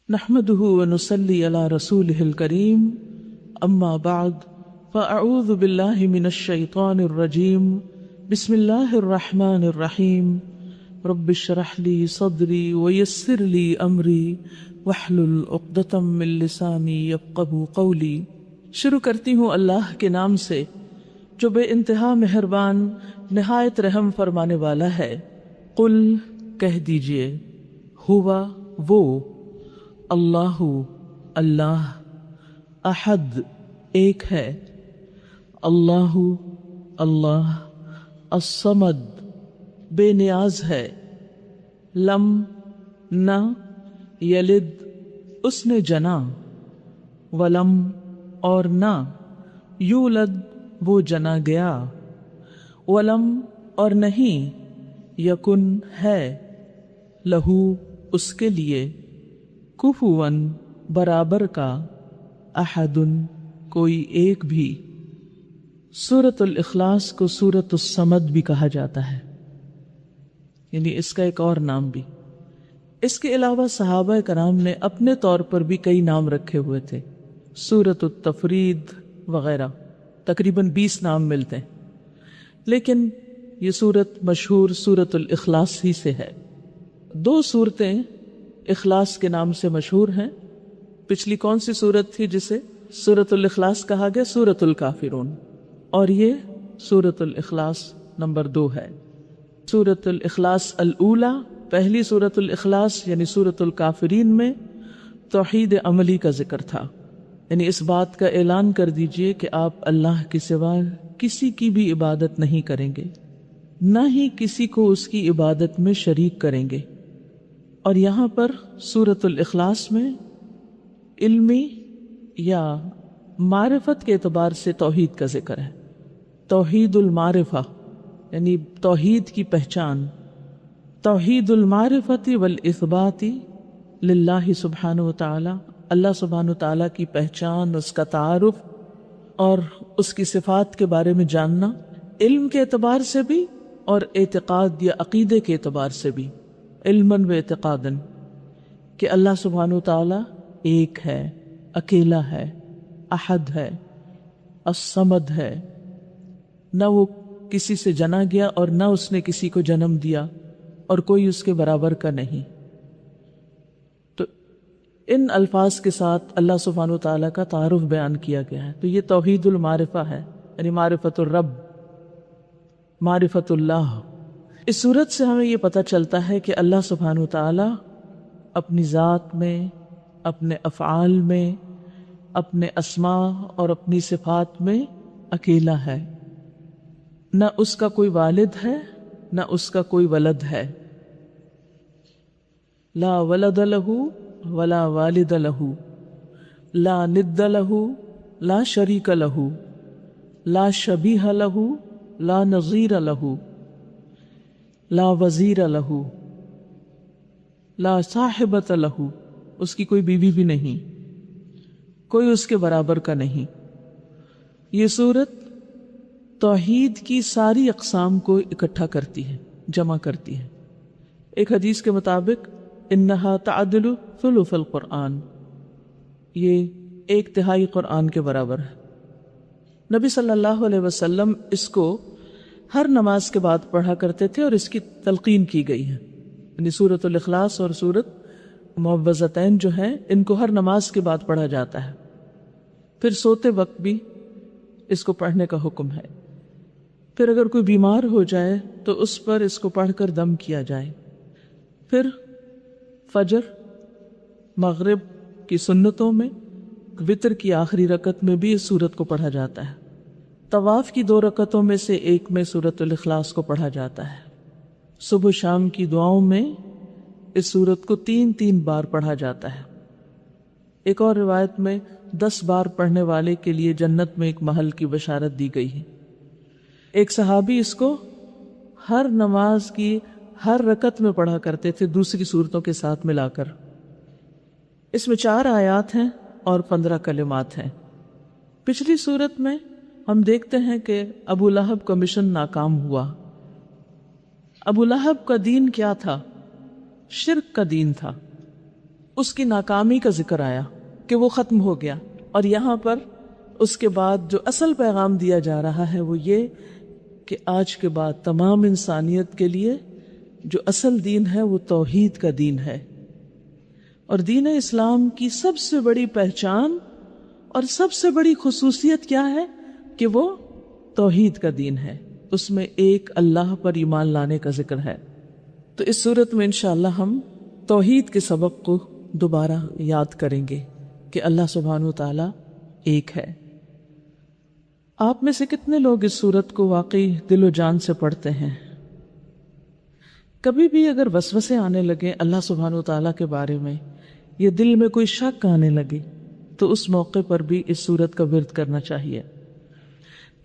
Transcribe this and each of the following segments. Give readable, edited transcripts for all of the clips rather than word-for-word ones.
نحمده ونصلي على رسوله الكريم اما بعد فاعوذ بالله من الشيطان الرجيم بسم الله الرحمن الرحيم رب اشرح لي صدري ويسر لي امري واحلل عقدة من لساني يفقهوا قولي۔ شروع کرتی ہوں اللہ کے نام سے جو بے انتہا مہربان نہایت رحم فرمانے والا ہے۔ قل کہہ دیجئے، ہوا وہ، اللہ اللہ، احد ایک ہے، اللہ اللہ، الصمد بے نیاز ہے، لم نہ، یلد اس نے جنا، ولم اور نہ، یولد وہ جنا گیا، ولم اور نہیں، یکن ہے، لہو اس کے لیے، کفواً برابر کا، احد کوئی ایک بھی۔ سورۃ الاخلاص کو سورۃ الصمد بھی کہا جاتا ہے، یعنی اس کا ایک اور نام بھی۔ اس کے علاوہ صحابہ کرام نے اپنے طور پر بھی کئی نام رکھے ہوئے تھے، سورۃ التفرید وغیرہ، تقریباً 20 نام ملتے ہیں، لیکن یہ سورت مشہور سورۃ الاخلاص ہی سے ہے۔ 2 صورتیں اخلاص کے نام سے مشہور ہیں۔ پچھلی کون سی سورت تھی جسے سورۃ الاخلاص کہا گیا؟ سورۃ الکافرون، اور یہ سورۃ الاخلاص نمبر 2 ہے۔ سورۃ الاخلاص الاولی، پہلی سورۃ الاخلاص یعنی سورۃ الکافرین میں توحید عملی کا ذکر تھا، یعنی اس بات کا اعلان کر دیجئے کہ آپ اللہ کے سوا کسی کی بھی عبادت نہیں کریں گے، نہ ہی کسی کو اس کی عبادت میں شریک کریں گے۔ اور یہاں پر سورۃ الاخلاص میں علمی یا معرفت کے اعتبار سے توحید کا ذکر ہے، توحید المعرفہ یعنی توحید کی پہچان، توحید المعرفت والاثبات للہ سبحانہ وتعالی، اللہ سبحانہ وتعالی کی پہچان، اس کا تعارف اور اس کی صفات کے بارے میں جاننا، علم کے اعتبار سے بھی اور اعتقاد یا عقیدے کے اعتبار سے بھی، علماً و اعتقاداً، کہ اللہ سبحانہ وتعالی ایک ہے، اکیلا ہے، احد ہے، الصمد ہے، نہ وہ کسی سے جنا گیا اور نہ اس نے کسی کو جنم دیا، اور کوئی اس کے برابر کا نہیں۔ تو ان الفاظ کے ساتھ اللہ سبحانہ وتعالی کا تعارف بیان کیا گیا ہے، تو یہ توحید المعرفہ ہے، یعنی معرفت الرب، معرفت اللہ۔ اس صورت سے ہمیں یہ پتہ چلتا ہے کہ اللہ سبحانہ وتعالی اپنی ذات میں، اپنے افعال میں، اپنے اسماء اور اپنی صفات میں اکیلا ہے، نہ اس کا کوئی والد ہے، نہ اس کا کوئی ولد ہے، لا ولد لہ ولا والد لہ، لا ند لہ لا شریک لہ، لا شبیہ لہ لا نظیر لہ، لا وزیر لہ، لا صاحبۃ لہ، اس کی کوئی بیوی بھی نہیں، کوئی اس کے برابر کا نہیں۔ یہ سورت توحید کی ساری اقسام کو اکٹھا کرتی ہے، جمع کرتی ہے۔ ایک حدیث کے مطابق انہا تعدل ثلث القرآن، یہ 1/3 قرآن کے برابر ہے۔ نبی صلی اللہ علیہ وسلم اس کو ہر نماز کے بعد پڑھا کرتے تھے، اور اس کی تلقین کی گئی ہے، یعنی سورۃ الاخلاص اور سورۃ معوذتین جو ہیں ان کو ہر نماز کے بعد پڑھا جاتا ہے، پھر سوتے وقت بھی اس کو پڑھنے کا حکم ہے۔ پھر اگر کوئی بیمار ہو جائے تو اس پر اس کو پڑھ کر دم کیا جائے۔ پھر فجر، مغرب کی سنتوں میں، وتر کی آخری رکعت میں بھی اس سورت کو پڑھا جاتا ہے۔ طواف کی 2 رکعتوں میں سے ایک میں سورۃ الاخلاص کو پڑھا جاتا ہے۔ صبح شام کی دعاؤں میں اس سورت کو 3 بار پڑھا جاتا ہے۔ ایک اور روایت میں 10 بار پڑھنے والے کے لیے جنت میں ایک محل کی بشارت دی گئی ہے۔ ایک صحابی اس کو ہر نماز کی ہر رکعت میں پڑھا کرتے تھے، دوسری صورتوں کے ساتھ ملا کر۔ اس میں 4 آیات ہیں اور 15 کلمات ہیں۔ پچھلی صورت میں ہم دیکھتے ہیں کہ ابو لہب کا مشن ناکام ہوا۔ ابو لہب کا دین کیا تھا؟ شرک کا دین تھا، اس کی ناکامی کا ذکر آیا کہ وہ ختم ہو گیا، اور یہاں پر اس کے بعد جو اصل پیغام دیا جا رہا ہے وہ یہ کہ آج کے بعد تمام انسانیت کے لیے جو اصل دین ہے وہ توحید کا دین ہے، اور دین اسلام کی سب سے بڑی پہچان اور سب سے بڑی خصوصیت کیا ہے کہ وہ توحید کا دین ہے، اس میں ایک اللہ پر ایمان لانے کا ذکر ہے۔ تو اس صورت میں انشاءاللہ ہم توحید کے سبق کو دوبارہ یاد کریں گے کہ اللہ سبحانہ وتعالی ایک ہے۔ آپ میں سے کتنے لوگ اس صورت کو واقعی دل و جان سے پڑھتے ہیں؟ کبھی بھی اگر وسوسے آنے لگے اللہ سبحانہ وتعالی کے بارے میں، یا دل میں کوئی شک آنے لگے، تو اس موقع پر بھی اس صورت کا ورد کرنا چاہیے۔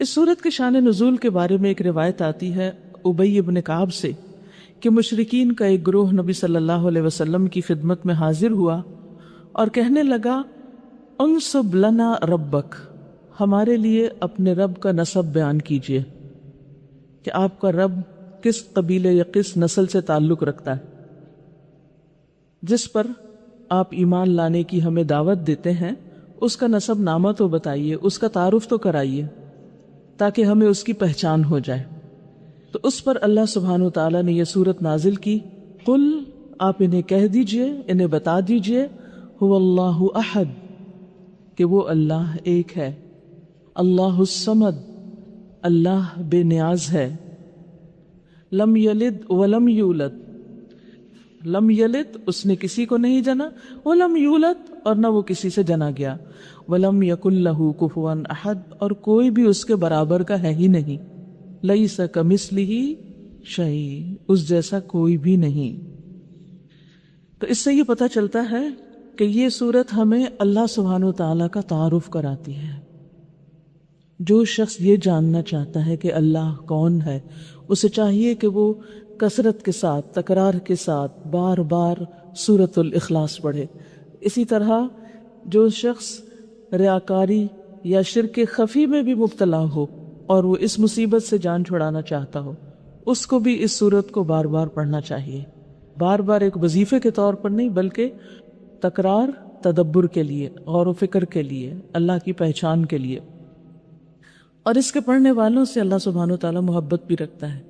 اس صورت کے شان نزول کے بارے میں ایک روایت آتی ہے ابی بن کعب سے کہ مشرکین کا ایک گروہ نبی صلی اللہ علیہ وسلم کی خدمت میں حاضر ہوا اور کہنے لگا، انسب لنا ربک، ہمارے لیے اپنے رب کا نسب بیان کیجیے کہ آپ کا رب کس قبیلے یا کس نسل سے تعلق رکھتا ہے، جس پر آپ ایمان لانے کی ہمیں دعوت دیتے ہیں اس کا نسب نامہ تو بتائیے، اس کا تعارف تو کرائیے تاکہ ہمیں اس کی پہچان ہو جائے۔ تو اس پر اللہ سبحانہ وتعالیٰ نے یہ صورت نازل کی، قل، آپ انہیں کہہ دیجئے، انہیں بتا دیجئے، هو اللہ احد، کہ وہ اللہ ایک ہے، اللہ الصمد، اللہ بے نیاز ہے، لم یلد ولم یولد، لم یلد اس نے کسی کو نہیں جنا، ولم یولد اور نہ وہ کسی سے جنا گیا، ولم یکن لہ کفوا احد اور کوئی بھی اس کے برابر کا ہے ہی نہیں، لیس کمثلہ شیء اس جیسا کوئی بھی نہیں۔ تو اس سے یہ پتہ چلتا ہے کہ یہ صورت ہمیں اللہ سبحانہ وتعالیٰ کا تعارف کراتی ہے۔ جو شخص یہ جاننا چاہتا ہے کہ اللہ کون ہے، اسے چاہیے کہ وہ کثرت کے ساتھ، تکرار کے ساتھ بار بار سورۃ الاخلاص پڑھے۔ اسی طرح جو شخص ریاکاری یا شرک خفی میں بھی مبتلا ہو اور وہ اس مصیبت سے جان چھڑانا چاہتا ہو، اس کو بھی اس سورت کو بار بار پڑھنا چاہیے، بار بار ایک وظیفے کے طور پر نہیں، بلکہ تکرار، تدبر کے لیے، غور و فکر کے لیے، اللہ کی پہچان کے لیے۔ اور اس کے پڑھنے والوں سے اللہ سبحانہ وتعالیٰ محبت بھی رکھتا ہے۔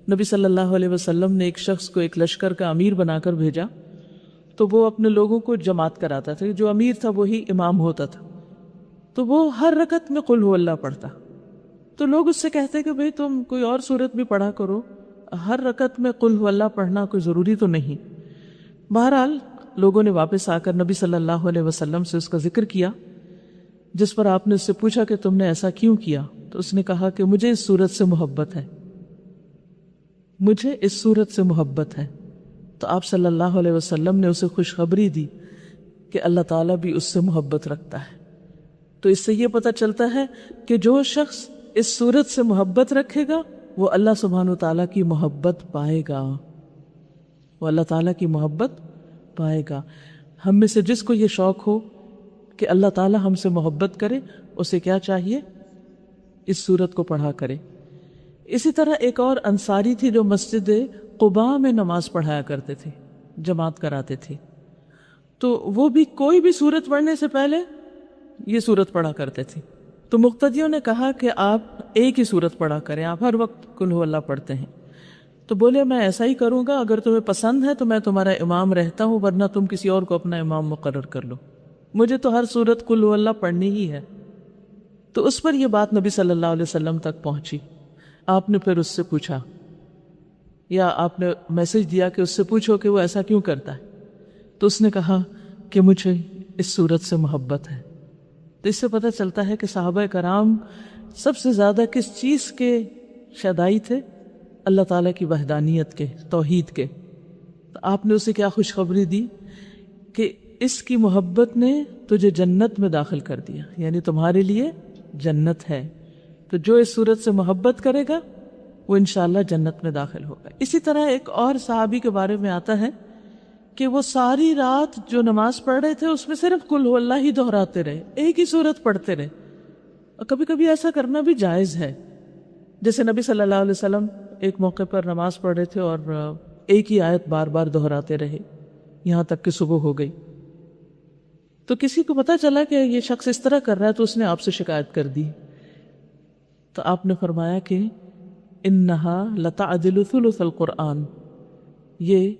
نبی صلی اللہ علیہ وسلم نے ایک شخص کو ایک لشکر کا امیر بنا کر بھیجا، تو وہ اپنے لوگوں کو جماعت کراتا تھا، جو امیر تھا وہی امام ہوتا تھا، تو وہ ہر رکعت میں قل هو اللہ پڑھتا۔ تو لوگ اس سے کہتے کہ بھئی تم کوئی اور سورت بھی پڑھا کرو، ہر رکعت میں قل هو اللہ پڑھنا کوئی ضروری تو نہیں۔ بہرحال لوگوں نے واپس آ کر نبی صلی اللہ علیہ وسلم سے اس کا ذکر کیا، جس پر آپ نے اس سے پوچھا کہ تم نے ایسا کیوں کیا؟ تو اس نے کہا کہ مجھے اس سورت سے محبت ہے، مجھے اس سورت سے محبت ہے۔ تو آپ صلی اللہ علیہ وسلم نے اسے خوشخبری دی کہ اللہ تعالیٰ بھی اس سے محبت رکھتا ہے۔ تو اس سے یہ پتہ چلتا ہے کہ جو شخص اس سورت سے محبت رکھے گا وہ اللہ سبحانہ وتعالیٰ کی محبت پائے گا، وہ اللہ تعالیٰ کی محبت پائے گا۔ ہم میں سے جس کو یہ شوق ہو کہ اللہ تعالیٰ ہم سے محبت کرے، اسے کیا چاہیے؟ اس سورت کو پڑھا کرے۔ اسی طرح ایک اور انصاری تھی جو مسجد قباء میں نماز پڑھایا کرتے تھے، جماعت کراتے تھے، تو وہ بھی کوئی بھی سورت پڑھنے سے پہلے یہ سورت پڑھا کرتے تھے۔ تو مقتدیوں نے کہا کہ آپ ایک ہی سورت پڑھا کریں، آپ ہر وقت قل هو اللہ پڑھتے ہیں۔ تو بولے میں ایسا ہی کروں گا، اگر تمہیں پسند ہے تو میں تمہارا امام رہتا ہوں، ورنہ تم کسی اور کو اپنا امام مقرر کر لو، مجھے تو ہر سورت قل هو اللہ پڑھنی ہی ہے۔ تو اس پر یہ بات نبی صلی اللہ علیہ وسلم تک پہنچی۔ آپ نے پھر اس سے پوچھا، یا آپ نے میسج دیا کہ اس سے پوچھو کہ وہ ایسا کیوں کرتا ہے؟ تو اس نے کہا کہ مجھے اس صورت سے محبت ہے۔ تو اس سے پتہ چلتا ہے کہ صحابہ کرام سب سے زیادہ کس چیز کے شیدائی تھے؟ اللہ تعالیٰ کی وحدانیت کے، توحید کے۔ تو آپ نے اسے کیا خوشخبری دی کہ اس کی محبت نے تجھے جنت میں داخل کر دیا، یعنی تمہارے لیے جنت ہے۔ تو جو اس صورت سے محبت کرے گا وہ انشاءاللہ جنت میں داخل ہوگا۔ اسی طرح ایک اور صحابی کے بارے میں آتا ہے کہ وہ ساری رات جو نماز پڑھ رہے تھے اس میں صرف قل هو اللہ ہی دہراتے رہے، ایک ہی صورت پڑھتے رہے۔ اور کبھی کبھی ایسا کرنا بھی جائز ہے، جیسے نبی صلی اللہ علیہ وسلم ایک موقع پر نماز پڑھ رہے تھے اور ایک ہی آیت بار بار دہراتے رہے یہاں تک کہ صبح ہو گئی۔ تو کسی کو پتا چلا کہ یہ شخص اس طرح کر رہا ہے تو اس نے آپ سے شکایت کر دی، تو آپ نے فرمایا کہ انہا لتعدل ثلث القرآن، یہ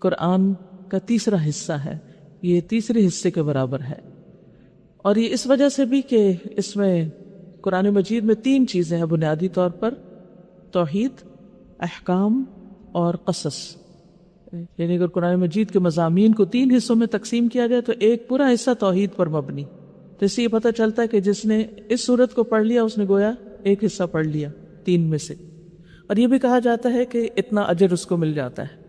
قرآن کا تیسرا حصہ ہے، یہ تیسرے حصے کے برابر ہے۔ اور یہ اس وجہ سے بھی کہ اس میں قرآن مجید میں 3 چیزیں ہیں بنیادی طور پر، توحید، احکام اور قصص۔ یعنی اگر قرآن مجید کے مضامین کو 3 حصوں میں تقسیم کیا جائے تو ایک پورا حصہ توحید پر مبنی، تو اس سے یہ پتہ چلتا ہے کہ جس نے اس سورت کو پڑھ لیا اس نے گویا ایک حصہ پڑھ لیا 3 میں سے۔ اور یہ بھی کہا جاتا ہے کہ اتنا اجر اس کو مل جاتا ہے،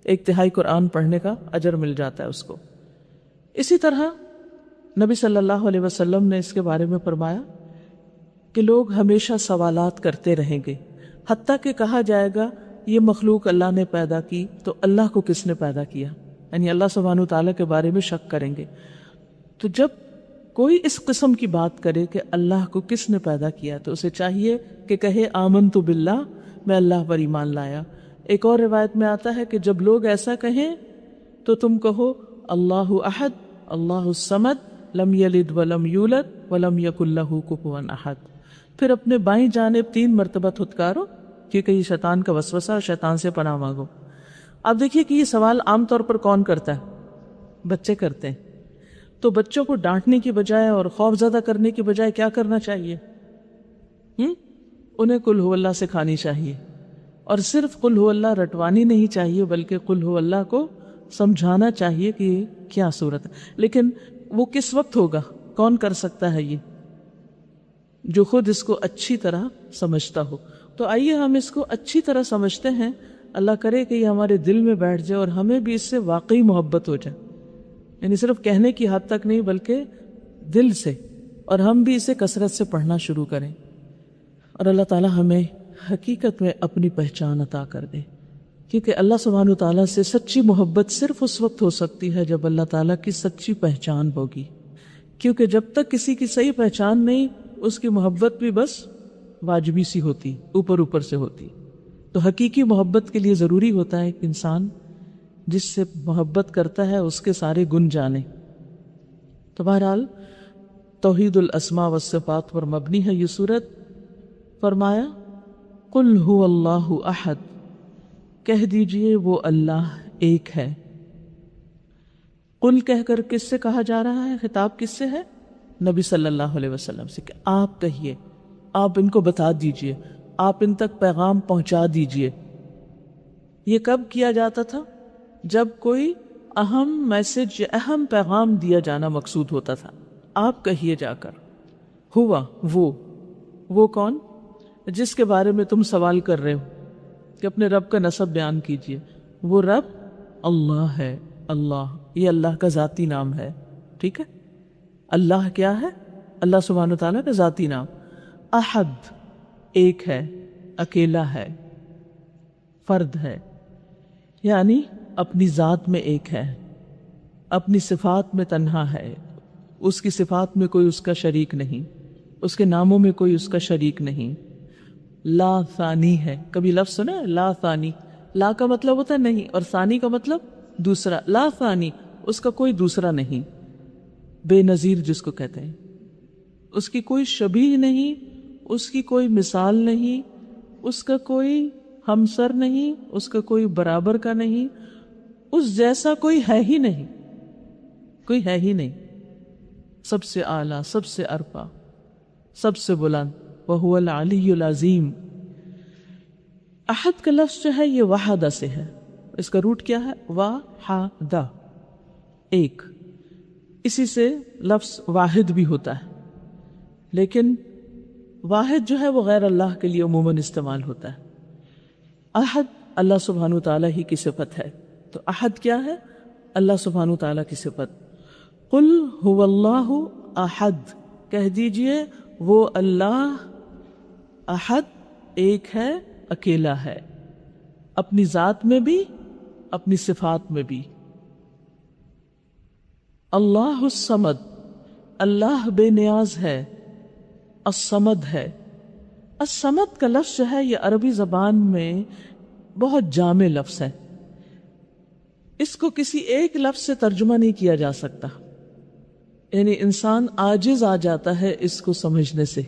1/3 قرآن پڑھنے کا اجر مل جاتا ہے اس کو۔ اسی طرح نبی صلی اللہ علیہ وسلم نے اس کے بارے میں فرمایا کہ لوگ ہمیشہ سوالات کرتے رہیں گے، حتیٰ کہ کہا جائے گا یہ مخلوق اللہ نے پیدا کی تو اللہ کو کس نے پیدا کیا، یعنی اللہ سبحانہ وتعالیٰ کے بارے میں شک کریں گے۔ تو جب کوئی اس قسم کی بات کرے کہ اللہ کو کس نے پیدا کیا تو اسے چاہیے کہ کہے آمنت باللہ، میں اللہ پر ایمان لایا۔ ایک اور روایت میں آتا ہے کہ جب لوگ ایسا کہیں تو تم کہو اللہ احد، اللہ الصمد، لم یلد ولم یولد ولم یکن لہ کفوا احد۔ پھر اپنے بائیں جانب 3 مرتبہ تھتکارو، کیونکہ یہ شیطان کا وسوسہ، شیطان سے پناہ مانگو۔ آپ دیکھیے کہ یہ سوال عام طور پر کون کرتا ہے؟ بچے کرتے ہیں۔ تو بچوں کو ڈانٹنے کی بجائے اور خوف زدہ کرنے کی بجائے کیا کرنا چاہیے؟ انہیں قل ہو اللہ سکھانی چاہیے، اور صرف قل ہو اللہ رٹوانی نہیں چاہیے بلکہ قل ہو اللہ کو سمجھانا چاہیے کہ یہ کیا صورت ہے۔ لیکن وہ کس وقت ہوگا؟ کون کر سکتا ہے یہ؟ جو خود اس کو اچھی طرح سمجھتا ہو۔ تو آئیے ہم اس کو اچھی طرح سمجھتے ہیں، اللہ کرے کہ یہ ہمارے دل میں بیٹھ جائے اور ہمیں بھی اس سے واقعی محبت ہو جائے، یعنی صرف کہنے کی حد تک نہیں بلکہ دل سے، اور ہم بھی اسے کثرت سے پڑھنا شروع کریں، اور اللہ تعالی ہمیں حقیقت میں اپنی پہچان عطا کر دے۔ کیونکہ اللہ سبحانہ وتعالیٰ سے سچی محبت صرف اس وقت ہو سکتی ہے جب اللہ تعالیٰ کی سچی پہچان ہوگی، کیونکہ جب تک کسی کی صحیح پہچان نہیں اس کی محبت بھی بس واجبی سی ہوتی، اوپر اوپر سے ہوتی۔ تو حقیقی محبت کے لیے ضروری ہوتا ہے کہ انسان جس سے محبت کرتا ہے اس کے سارے گن جانے۔ تو بہرحال توحید الاسماء والصفات پر مبنی ہے یہ سورت۔ فرمایا قل هو اللہ احد، کہہ دیجئے وہ اللہ ایک ہے۔ قل کہہ کر کس سے کہا جا رہا ہے؟ خطاب کس سے ہے؟ نبی صلی اللہ علیہ وسلم سے، کہ آپ کہیے، آپ ان کو بتا دیجئے، آپ ان تک پیغام پہنچا دیجئے۔ یہ کب کیا جاتا تھا؟ جب کوئی اہم میسج یا اہم پیغام دیا جانا مقصود ہوتا تھا۔ آپ کہیے جا کر، ہوا وہ کون؟ جس کے بارے میں تم سوال کر رہے ہو کہ اپنے رب کا نسب بیان کیجئے، وہ رب اللہ ہے۔ اللہ، یہ اللہ کا ذاتی نام ہے، ٹھیک ہے؟ اللہ کیا ہے؟ اللہ سبحانہ وتعالیٰ کا ذاتی نام۔ احد، ایک ہے، اکیلا ہے، فرد ہے، یعنی اپنی ذات میں ایک ہے، اپنی صفات میں تنہا ہے، اس کی صفات میں کوئی اس کا شریک نہیں، اس کے ناموں میں کوئی اس کا شریک نہیں۔ لا ثانی ہے، کبھی لفظ سنا ہے لا ثانی؟ لا کا مطلب ہوتا ہے نہیں، اور ثانی کا مطلب دوسرا۔ لا ثانی، اس کا کوئی دوسرا نہیں، بے نظیر جس کو کہتے ہیں، اس کی کوئی شبیہ نہیں، اس کی کوئی مثال نہیں، اس کا کوئی ہمسر نہیں، اس کا کوئی برابر کا نہیں، اس جیسا کوئی ہے ہی نہیں، کوئی ہے ہی نہیں۔ سب سے اعلیٰ، سب سے ارفع، سب سے بلند، وَهُوَ الْعَلِيُّ الْعَظِيمُ۔ احد کا لفظ جو ہے یہ وحدہ سے ہے، اس کا روٹ کیا ہے؟ وحدہ، ایک۔ اسی سے لفظ واحد بھی ہوتا ہے، لیکن واحد جو ہے وہ غیر اللہ کے لیے عموماً استعمال ہوتا ہے۔ احد اللہ سبحانہ وتعالیٰ ہی کی صفت ہے، تو احد کیا ہے؟ اللہ سبحانہ وتعالیٰ کی صفت۔ قل هو اللہ احد، کہہ دیجئے وہ اللہ احد، ایک ہے، اکیلا ہے، اپنی ذات میں بھی، اپنی صفات میں بھی۔ اللہ الصمد، اللہ بے نیاز ہے، الصمد ہے۔ الصمد کا لفظ جو ہے یہ عربی زبان میں بہت جامع لفظ ہے، اس کو کسی ایک لفظ سے ترجمہ نہیں کیا جا سکتا۔ یعنی انسان عاجز آ جاتا ہے اس کو سمجھنے سے.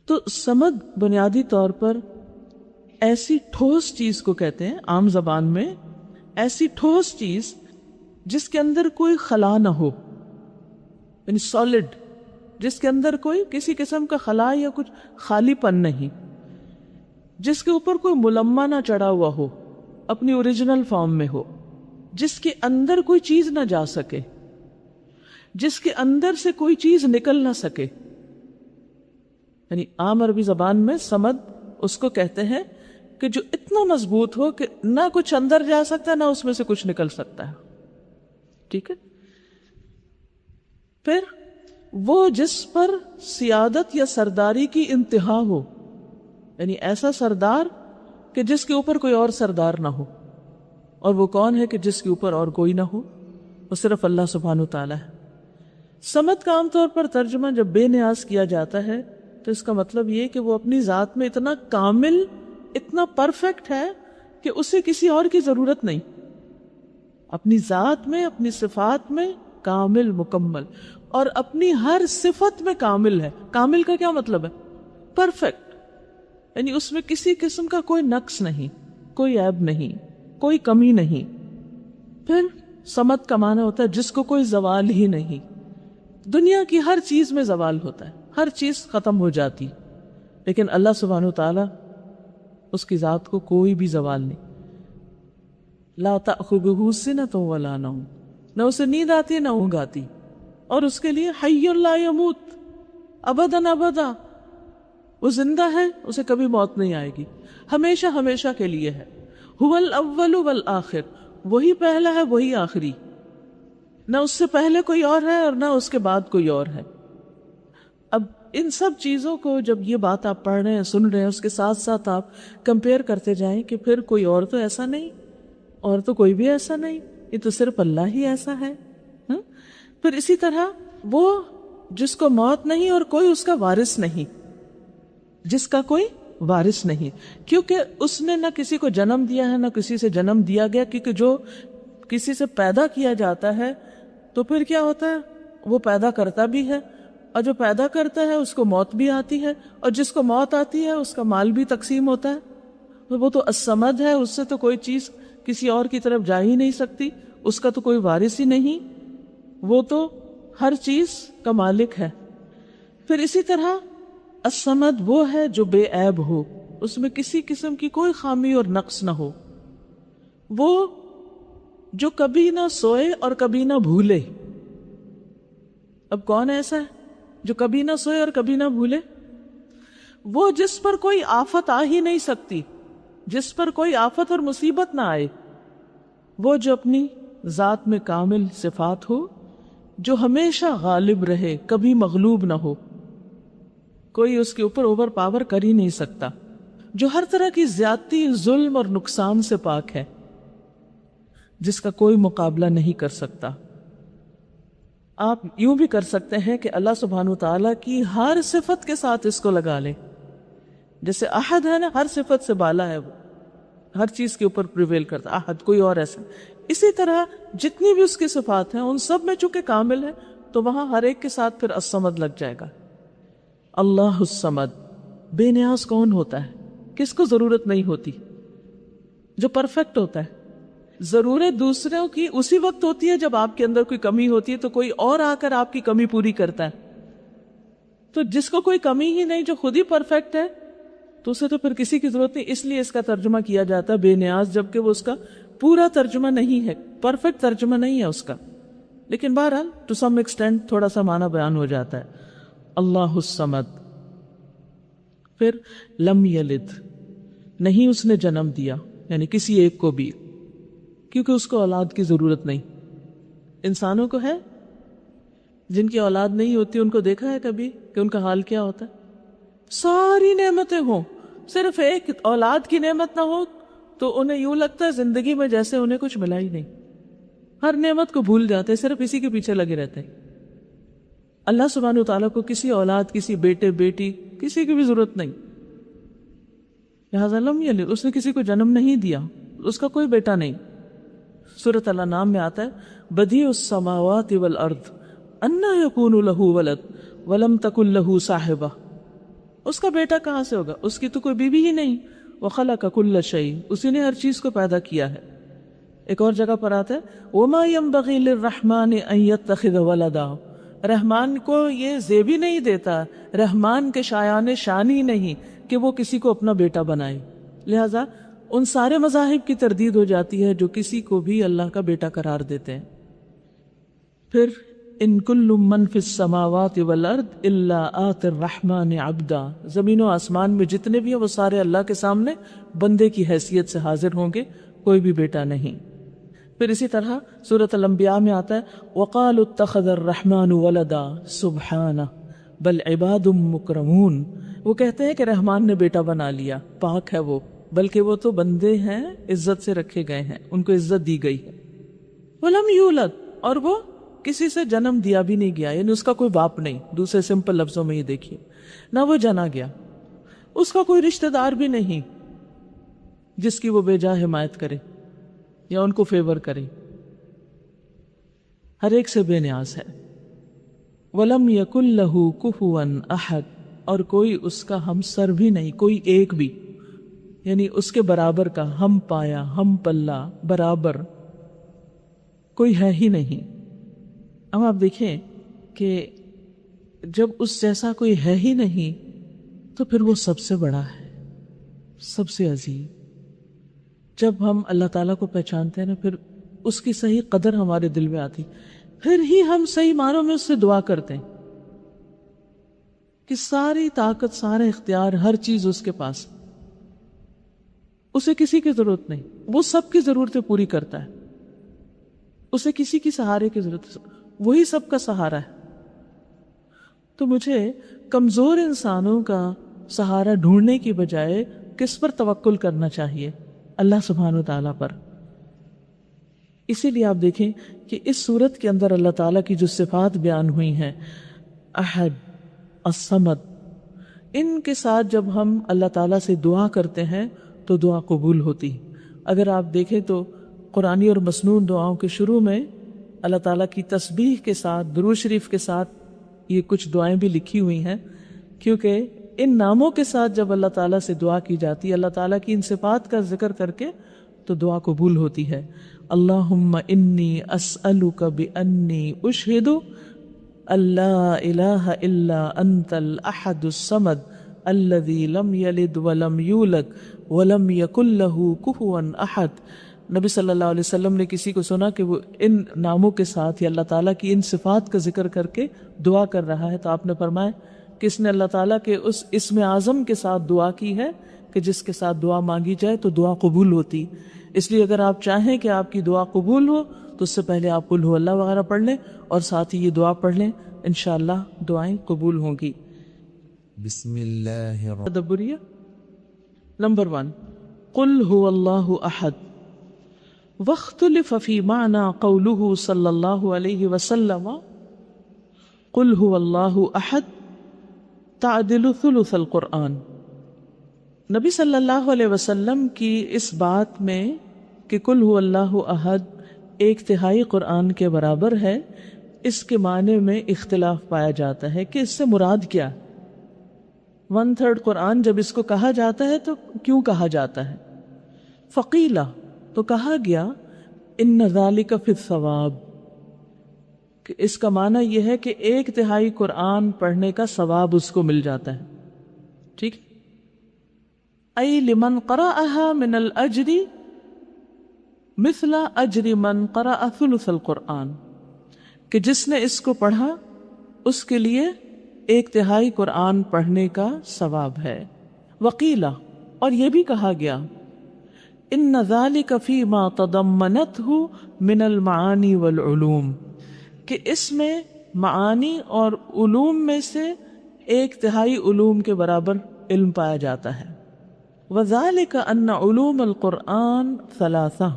تو صمد بنیادی طور پر ایسی ٹھوس چیز کو کہتے ہیں عام زبان میں، ایسی ٹھوس چیز جس کے اندر کوئی خلا نہ ہو، یعنی سالڈ، جس کے اندر کوئی کسی قسم کا خلا یا کچھ خالی پن نہیں، جس کے اوپر کوئی ملمہ نہ چڑھا ہوا ہو، اپنی اوریجنل فارم میں ہو، جس کے اندر کوئی چیز نہ جا سکے، جس کے اندر سے کوئی چیز نکل نہ سکے. یعنی عام عربی زبان میں صمد اس کو کہتے ہیں کہ جو اتنا مضبوط ہو کہ نہ کچھ اندر جا سکتا ہے نہ اس میں سے کچھ نکل سکتا ہے. ٹھیک ہے. پھر وہ جس پر سیادت یا سرداری کی انتہا ہو، یعنی ایسا سردار کہ جس کے اوپر کوئی اور سردار نہ ہو. اور وہ کون ہے کہ جس کے اوپر اور کوئی نہ ہو؟ وہ صرف اللہ سبحانہ و تعالیٰ ہے. صمد کا عام طور پر ترجمہ جب بے نیاز کیا جاتا ہے تو اس کا مطلب یہ کہ وہ اپنی ذات میں اتنا کامل، اتنا پرفیکٹ ہے کہ اسے کسی اور کی ضرورت نہیں. اپنی ذات میں، اپنی صفات میں کامل، مکمل، اور اپنی ہر صفت میں کامل ہے. کامل کا کیا مطلب ہے؟ پرفیکٹ، یعنی اس میں کسی قسم کا کوئی نقص نہیں، کوئی عیب نہیں، کوئی کمی نہیں. پھر صمد کا معنی ہوتا ہے جس کو کوئی زوال ہی نہیں. دنیا کی ہر چیز میں زوال ہوتا ہے، ہر چیز ختم ہو جاتی، لیکن اللہ سبحانہ وتعالی اس کی ذات کو کوئی بھی زوال نہیں. لا تأخذہ سنۃ ولا نوم، نہ اسے نیند آتی نہ اونگ آتی، اور اس کے لیے حی لا یموت، ابداً ابدا، وہ زندہ ہے، اسے کبھی موت نہیں آئے گی، ہمیشہ ہمیشہ کے لیے ہے. هو الاول والآخر، وہی پہلا ہے وہی آخری، نہ اس سے پہلے کوئی اور ہے اور نہ اس کے بعد کوئی اور ہے. اب ان سب چیزوں کو جب یہ بات آپ پڑھ رہے ہیں، سن رہے ہیں، اس کے ساتھ ساتھ آپ کمپیئر کرتے جائیں کہ پھر کوئی اور تو ایسا نہیں، اور تو کوئی بھی ایسا نہیں، یہ تو صرف اللہ ہی ایسا ہے. پھر اسی طرح وہ جس کو موت نہیں اور کوئی اس کا وارث نہیں، جس کا کوئی وارث نہیں، کیونکہ اس نے نہ کسی کو جنم دیا ہے نہ کسی سے جنم دیا گیا. کیونکہ جو کسی سے پیدا کیا جاتا ہے تو پھر کیا ہوتا ہے؟ وہ پیدا کرتا بھی ہے، اور جو پیدا کرتا ہے اس کو موت بھی آتی ہے، اور جس کو موت آتی ہے اس کا مال بھی تقسیم ہوتا ہے. وہ تو الصمد ہے، اس سے تو کوئی چیز کسی اور کی طرف جا ہی نہیں سکتی، اس کا تو کوئی وارث ہی نہیں، وہ تو ہر چیز کا مالک ہے. پھر اسی طرح الصمد وہ ہے جو بے عیب ہو، اس میں کسی قسم کی کوئی خامی اور نقص نہ ہو. وہ جو کبھی نہ سوئے اور کبھی نہ بھولے. اب کون ایسا ہے جو کبھی نہ سوئے اور کبھی نہ بھولے؟ وہ جس پر کوئی آفت آ ہی نہیں سکتی، جس پر کوئی آفت اور مصیبت نہ آئے. وہ جو اپنی ذات میں کامل صفات ہو، جو ہمیشہ غالب رہے، کبھی مغلوب نہ ہو، کوئی اس کے اوپر اوور پاور کر ہی نہیں سکتا، جو ہر طرح کی زیادتی، ظلم اور نقصان سے پاک ہے، جس کا کوئی مقابلہ نہیں کر سکتا. آپ یوں بھی کر سکتے ہیں کہ اللہ سبحانہ وتعالیٰ کی ہر صفت کے ساتھ اس کو لگا لیں. جیسے احد ہے نا، ہر صفت سے بالا ہے، وہ ہر چیز کے اوپر پریویل کرتا، احد، کوئی اور ایسا. اسی طرح جتنی بھی اس کی صفات ہیں ان سب میں چونکہ کامل ہے تو وہاں ہر ایک کے ساتھ پھر الصمد لگ جائے گا. اللہ الصمد، بے نیاز کون ہوتا ہے؟ کس کو ضرورت نہیں ہوتی؟ جو پرفیکٹ ہوتا ہے. ضرورت دوسروں کی اسی وقت ہوتی ہے جب آپ کے اندر کوئی کمی ہوتی ہے تو کوئی اور آ کر آپ کی کمی پوری کرتا ہے. تو جس کو کوئی کمی ہی نہیں، جو خود ہی پرفیکٹ ہے، تو اسے تو پھر کسی کی ضرورت نہیں. اس لیے اس کا ترجمہ کیا جاتا ہے بے نیاز، جبکہ وہ اس کا پورا ترجمہ نہیں ہے، پرفیکٹ ترجمہ نہیں ہے اس کا، لیکن بہرحال ٹو سم ایکسٹینٹ تھوڑا سا معنی بیان ہو جاتا ہے. اللہ الصمد. پھر لم یلد، نہیں اس نے جنم دیا، یعنی کسی ایک کو بھی، کیونکہ اس کو اولاد کی ضرورت نہیں. انسانوں کو ہے جن کی اولاد نہیں ہوتی، ان کو دیکھا ہے کبھی کہ ان کا حال کیا ہوتا ہے؟ ساری نعمتیں ہوں، صرف ایک اولاد کی نعمت نہ ہو تو انہیں یوں لگتا ہے زندگی میں جیسے انہیں کچھ ملا ہی نہیں. ہر نعمت کو بھول جاتے، صرف اسی کے پیچھے لگے رہتے ہیں. اللہ سبحانہ وتعالیٰ کو کسی اولاد، کسی بیٹے بیٹی، کسی کی بھی ضرورت نہیں. لہٰذا لم یلد، اس نے کسی کو جنم نہیں دیا، اس کا کوئی بیٹا نہیں. سورۃ الانعام میں آتا ہے بدیع السماوات والارض انا یکون لہ ولد ولم تکن لہ صاحبہ، اس کا بیٹا کہاں سے ہوگا، اس کی تو کوئی بیوی ہی نہیں، وخلق کل شیء، اسی نے ہر چیز کو پیدا کیا ہے۔ ایک اور جگہ پر آتا ہے وما ينبغي للرحمن ان يتخذ ولدا، رحمان کو یہ زیب ہی نہیں دیتا، رحمان کے شایان شان ہی نہیں کہ وہ کسی کو اپنا بیٹا بنائے، لہذا ان سارے مذاہب کی تردید ہو جاتی ہے جو کسی کو بھی اللہ کا بیٹا قرار دیتے ہیں۔ پھر ان کل من فی السماوات والارض الا آت الرحمن عبدا، زمین و آسمان میں جتنے بھی ہیں وہ سارے اللہ کے سامنے بندے کی حیثیت سے حاضر ہوں گے، کوئی بھی بیٹا نہیں۔ پھر اسی طرح سورۃ الانبیاء میں آتا ہے وقالوا اتخذ الرحمن ولدا سبحانہ بل عباد مکرمون، وہ کہتے ہیں کہ رحمان نے بیٹا بنا لیا، پاک ہے وہ، بلکہ وہ تو بندے ہیں، عزت سے رکھے گئے ہیں، ان کو عزت دی گئی ہے۔ ولم یولد، اور وہ کسی سے جنم دیا بھی نہیں گیا، یعنی اس کا کوئی باپ نہیں، دوسرے سمپل لفظوں میں یہ دیکھیے، نہ وہ جنا گیا، اس کا کوئی رشتہ دار بھی نہیں جس کی وہ بے جا حمایت کرے یا ان کو فیور کرے، ہر ایک سے بے نیاز ہے۔ وَلَمْ يَكُنْ لَهُ كُفُوًا أَحَدٌ، اور کوئی اس کا ہمسر بھی نہیں، کوئی ایک بھی، یعنی اس کے برابر کا، ہم پایا، ہم پلہ، برابر کوئی ہے ہی نہیں۔ اب آپ دیکھیں کہ جب اس جیسا کوئی ہے ہی نہیں تو پھر وہ سب سے بڑا ہے، سب سے عظیم۔ جب ہم اللہ تعالیٰ کو پہچانتے ہیں نا، پھر اس کی صحیح قدر ہمارے دل میں آتی، پھر ہی ہم صحیح معنوں میں اس سے دعا کرتے ہیں کہ ساری طاقت، سارا اختیار، ہر چیز اس کے پاس، اسے کسی کی ضرورت نہیں، وہ سب کی ضرورتیں پوری کرتا ہے، اسے کسی کی سہارے کی ضرورت، وہی سب کا سہارا ہے۔ تو مجھے کمزور انسانوں کا سہارا ڈھونڈنے کی بجائے کس پر توکل کرنا چاہیے؟ اللہ سبحانہ وتعالیٰ پر۔ اسی لیے آپ دیکھیں کہ اس صورت کے اندر اللہ تعالیٰ کی جو صفات بیان ہوئی ہیں، احد، الصمد، ان کے ساتھ جب ہم اللہ تعالیٰ سے دعا کرتے ہیں تو دعا قبول ہوتی۔ اگر آپ دیکھیں تو قرآنی اور مسنون دعاؤں کے شروع میں اللہ تعالیٰ کی تسبیح کے ساتھ، درود شریف کے ساتھ یہ کچھ دعائیں بھی لکھی ہوئی ہیں، کیونکہ ان ناموں کے ساتھ جب اللہ تعالیٰ سے دعا کی جاتی ہے، اللہ تعالیٰ کی ان صفات کا ذکر کر کے، تو دعا قبول ہوتی ہے۔ اللہم انی اسألک بانی اشہد اللہ الہ الا انت الاحد الصمد الذی لم یلد ولم یولد ولم یکن لہ کفوا احد۔ نبی صلی اللہ علیہ وسلم نے کسی کو سنا کہ وہ ان ناموں کے ساتھ یا اللہ تعالیٰ کی ان صفات کا ذکر کر کے دعا کر رہا ہے، تو آپ نے فرمایا کہ اس نے اللہ تعالیٰ کے اس اسم اعظم کے ساتھ دعا کی ہے کہ جس کے ساتھ دعا مانگی جائے تو دعا قبول ہوتی۔ اس لیے اگر آپ چاہیں کہ آپ کی دعا قبول ہو تو اس سے پہلے آپ قل ھو اللہ وغیرہ پڑھ لیں اور ساتھ ہی یہ دعا پڑھ لیں، انشاءاللہ دعائیں قبول ہوں گی۔ بسم اللہ تدبریہ نمبر 1، قل ھو اللہ احد، واختلف فی معنی قولہ صلی اللہ علیہ وسلم قل ھو اللہ احد تعدل ثلث القرآن۔ نبی صلی اللہ علیہ وسلم کی اس بات میں کہ قل ھو اللہ احد 1/3 قرآن کے برابر ہے، اس کے معنی میں اختلاف پایا جاتا ہے کہ اس سے مراد کیا؟ 1/3 قرآن جب اس کو کہا جاتا ہے تو کیوں کہا جاتا ہے؟ فقیلہ، تو کہا گیا ان ذالک فی الثواب، کہ اس کا معنی یہ ہے کہ 1/3 قرآن پڑھنے کا ثواب اس کو مل جاتا ہے، ٹھیک؟ ای لمن قرأها من الاجر مثل اجر من قرأ ثلث القرآن، کہ جس نے اس کو پڑھا اس کے لیے 1/3 قرآن پڑھنے کا ثواب ہے۔ وقیلہ، اور یہ بھی کہا گیا ان ذالک فیما تضمنتہ من المعانی والعلوم، کہ اس میں معانی اور علوم میں سے 1/3 علوم کے برابر علم پایا جاتا ہے۔ وذالک ان علوم القرآن 3،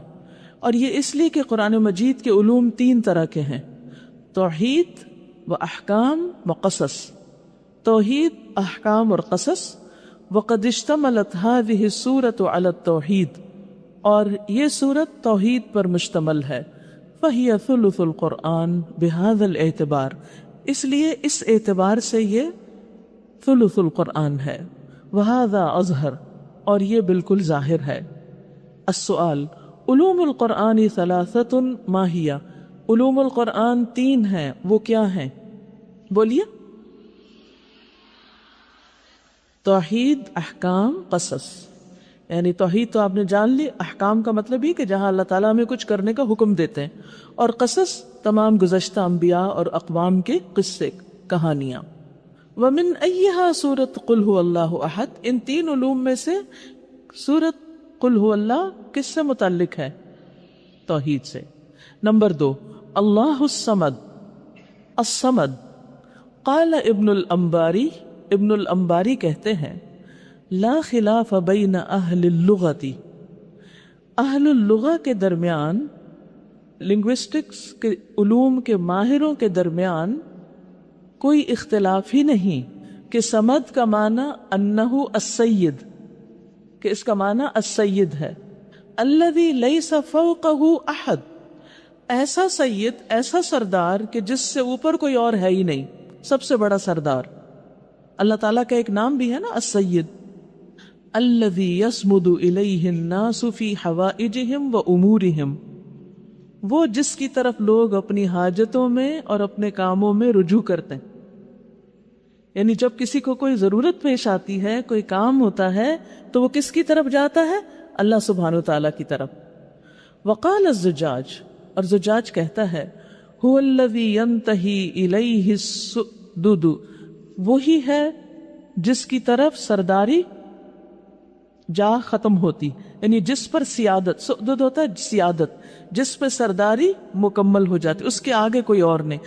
اور یہ اس لیے کہ قرآن مجید کے علوم 3 طرح کے ہیں، توحید و احکام و قصص، توحید، احکام اور قصص۔ وقد اشتملت هذه السورة على التوحید، اور یہ سورت توحید پر مشتمل ہے. فَهِيَ ثُلُثُ الْقُرْآنِ بِهَذَا الْاعْتِبَارِ، اس لیے اس اعتبار سے یہ ثلث القرآن ہے. وَهَذَا أَظْهَرُ، اور یہ بالکل ظاہر ہے. السؤال، علوم القرآن ثلاثة ما هي؟ علوم القرآن 3 ہیں، وہ کیا ہیں؟ بولیے. توحید، احکام، قصص. یعنی توحید تو آپ نے جان لی، احکام کا مطلب ہی کہ جہاں اللہ تعالیٰ ہمیں کچھ کرنے کا حکم دیتے ہیں، اور قصص تمام گزشتہ انبیاء اور اقوام کے قصے، کہانیاں. ومن ایہا سورت قل هو اللہ احد، ان 3 علوم میں سے سورت قل هو اللہ کس سے متعلق ہے؟ توحید سے. نمبر 2، اللہ الصمد. الصمد قال ابن الانباری، ابن الانباری کہتے ہیں لا خلاف بین اہل اللغت، اہل اللغہ کے درمیان، لنگوسٹکس کے علوم کے ماہروں کے درمیان کوئی اختلاف ہی نہیں کہ صمد کا معنی انہ السید، کہ اس کا معنی السید ہے. الذی لیس فوقہ احد، ایسا سید، ایسا سردار کہ جس سے اوپر کوئی اور ہے ہی نہیں، سب سے بڑا سردار. اللہ تعالیٰ کا ایک نام بھی ہے نا السید. الذی یصمد الیہ الناس فی حوائجہم و امورہم، وہ جس کی طرف لوگ اپنی حاجتوں میں اور اپنے کاموں میں رجوع کرتے ہیں. یعنی جب کسی کو کوئی ضرورت پیش آتی ہے، کوئی کام ہوتا ہے، تو وہ کس کی طرف جاتا ہے؟ اللہ سبحانہ وتعالیٰ کی طرف. وقال الزجاج، اور زجاج کہتا ہے هو الذی ینتہی الیہ السؤدد، وہی ہے جس کی طرف سرداری جا ختم ہوتی، یعنی جس پر سیادت، سؤدد ہوتا ہے سیادت، جس پہ سرداری مکمل ہو جاتی، اس کے آگے کوئی اور نہیں.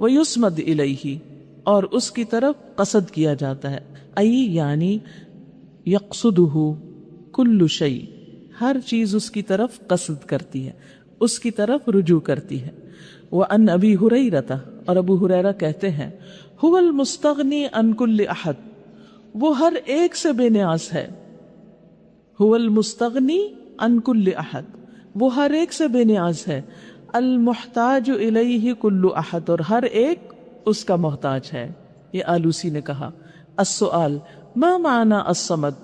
ویسمد الیہ، اور اس کی طرف قصد کیا جاتا ہے. ای یعنی یقصدہ کل شیء، ہر چیز اس کی طرف قصد کرتی ہے، اس کی طرف رجوع کرتی ہے. وعن ابی ہریرہ، اور ابو ہریرہ کہتے ہیں هو المستغنی عن کل احد، وہ ہر ایک سے بے نیاز ہے. هو المستغنی عن کل احد، وہ ہر ایک سے بے نیاز ہے. المحتاج الیہ کل احد، اور ہر ایک اس کا محتاج ہے. یہ آلوسی نے کہا. السؤال، ما معنی الصمد،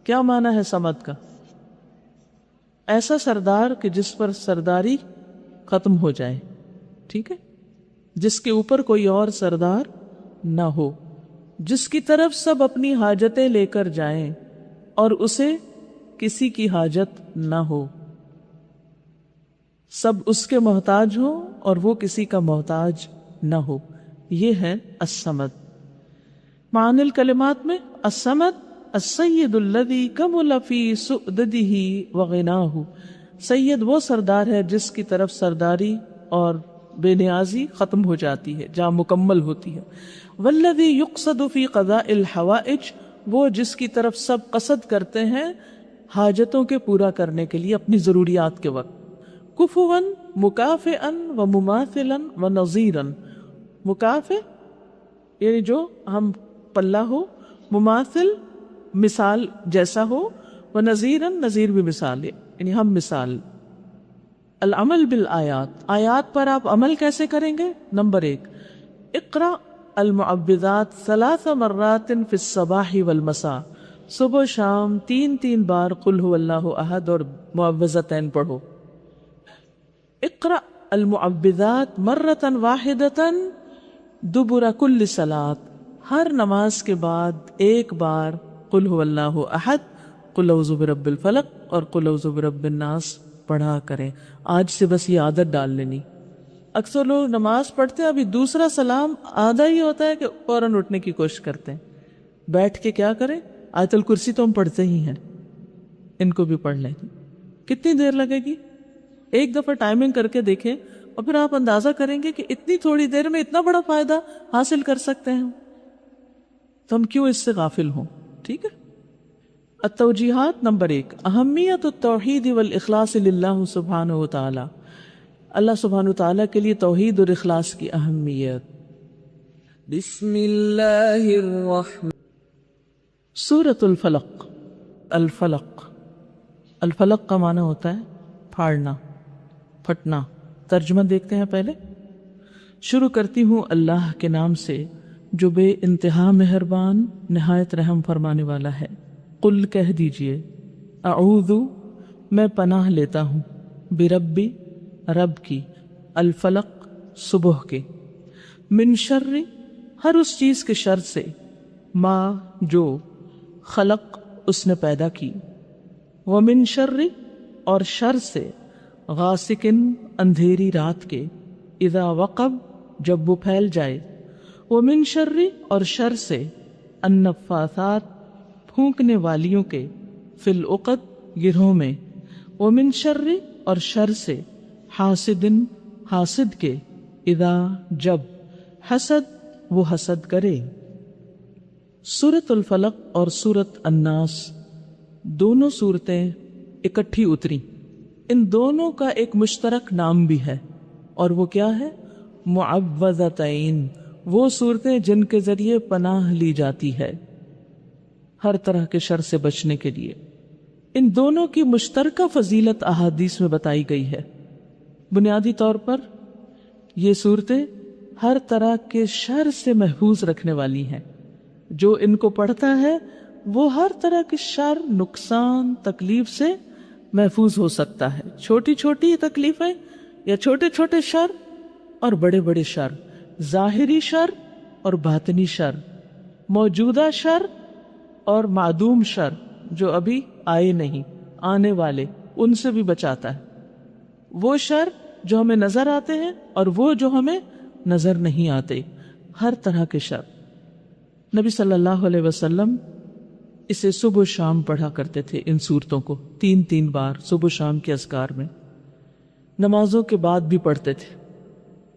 کیا معنی ہے صمد کا؟ ایسا سردار کہ جس پر سرداری ختم ہو جائے، ٹھیک ہے، جس کے اوپر کوئی اور سردار نہ ہو، جس کی طرف سب اپنی حاجتیں لے کر جائیں اور اسے کسی کی حاجت نہ ہو، سب اس کے محتاج ہو اور وہ کسی کا محتاج نہ ہو. یہ ہے الصمد. معنی الکلمات میں الصمد السید الذی کمل فی سؤددہ وغناہ، سید وہ سردار ہے جس کی طرف سرداری اور بے نیازی ختم ہو جاتی ہے، جہاں مکمل ہوتی ہے. والذی یقصد فی قضاء الحوائج، وہ جس کی طرف سب قصد کرتے ہیں حاجتوں کے پورا کرنے کے لیے اپنی ضروریات کے وقت. کفوا مکافئا و مماثلا و نظیرا، مکافئ یعنی جو ہم پلہ ہو، مماثل مثال جیسا ہو، و نظیرا نظیر بھی مثال ہے، یعنی ہم مثال. العمل بالآیات، آیات پر آپ عمل کیسے کریں گے؟ نمبر 1، اقرأ المعوذات 3 مرات فی الصباح والمساء، صبح و شام 3 بار قل هو اللہ احد اور معوذتین پڑھو. اقرأ المعوذات مرۃ واحدۃ دبر کل صلاۃ، ہر نماز کے بعد ایک بار قل هو اللہ احد، قل اعوذ برب الفلق اور قل اعوذ برب الناس پڑھا کریں. آج سے بس یہ عادت ڈال لینی. اکثر لوگ نماز پڑھتے ہیں، ابھی دوسرا سلام آدھا ہی ہوتا ہے کہ فوراً اٹھنے کی کوشش کرتے ہیں. بیٹھ کے کیا کریں؟ آیت الکرسی تو ہم پڑھتے ہی ہیں، ان کو بھی پڑھ لیں. کتنی دیر لگے گی؟ ایک دفعہ ٹائمنگ کر کے دیکھیں اور پھر آپ اندازہ کریں گے کہ اتنی تھوڑی دیر میں اتنا بڑا فائدہ حاصل کر سکتے ہیں، تو ہم کیوں اس سے غافل ہوں؟ ٹھیک ہے. التوجیحات. نمبر 1، اہمیت التوحید والاخلاص للہ سبحانہ وتعالی، اللہ سبحانہ وتعالی کے لیے توحید اور اخلاص کی اہمیت. بسم اللہ الرحمن. سورۃ الفلق. الفلق الفلق کا معنی ہوتا ہے پھاڑنا، پھٹنا۔ ترجمہ دیکھتے ہیں پہلے۔ شروع کرتی ہوں اللہ کے نام سے جو بے انتہا مہربان نہایت رحم فرمانے والا ہے۔ قل کہہ دیجئے، اعوذ میں پناہ لیتا ہوں، بربی رب کی، الفلق صبح کے، من شر ہر اس چیز کے شر سے، ما جو، خلق اس نے پیدا کی، ومن شر اور شر سے، غاسقن اندھیری رات کے، اذا وقب جب وہ پھیل جائے، ومن شر اور شر سے، النفاثات پھونکنے والیوں کے، فی العقد گرہوں میں، ومن شر اور شر سے، حاسدن حاسد کے، اذا جب، حسد وہ حسد کرے۔ سورۃ الفلق اور سورۃ الناس دونوں صورتیں اکٹھی اتری۔ ان دونوں کا ایک مشترک نام بھی ہے، اور وہ کیا ہے؟ معوذتین، وہ صورتیں جن کے ذریعے پناہ لی جاتی ہے ہر طرح کے شر سے بچنے کے لیے۔ ان دونوں کی مشترکہ فضیلت احادیث میں بتائی گئی ہے۔ بنیادی طور پر یہ صورتیں ہر طرح کے شر سے محفوظ رکھنے والی ہیں۔ جو ان کو پڑھتا ہے وہ ہر طرح کے شر، نقصان، تکلیف سے محفوظ ہو سکتا ہے۔ چھوٹی چھوٹی تکلیفیں یا چھوٹے چھوٹے شر اور بڑے بڑے شر، ظاہری شر اور باطنی شر، موجودہ شر اور معدوم شر جو ابھی آئے نہیں، آنے والے، ان سے بھی بچاتا ہے۔ وہ شر جو ہمیں نظر آتے ہیں اور وہ جو ہمیں نظر نہیں آتے، ہر طرح کے شر۔ نبی صلی اللہ علیہ وسلم اسے صبح و شام پڑھا کرتے تھے، ان صورتوں کو 3 بار صبح و شام کے اذکار میں، نمازوں کے بعد بھی پڑھتے تھے،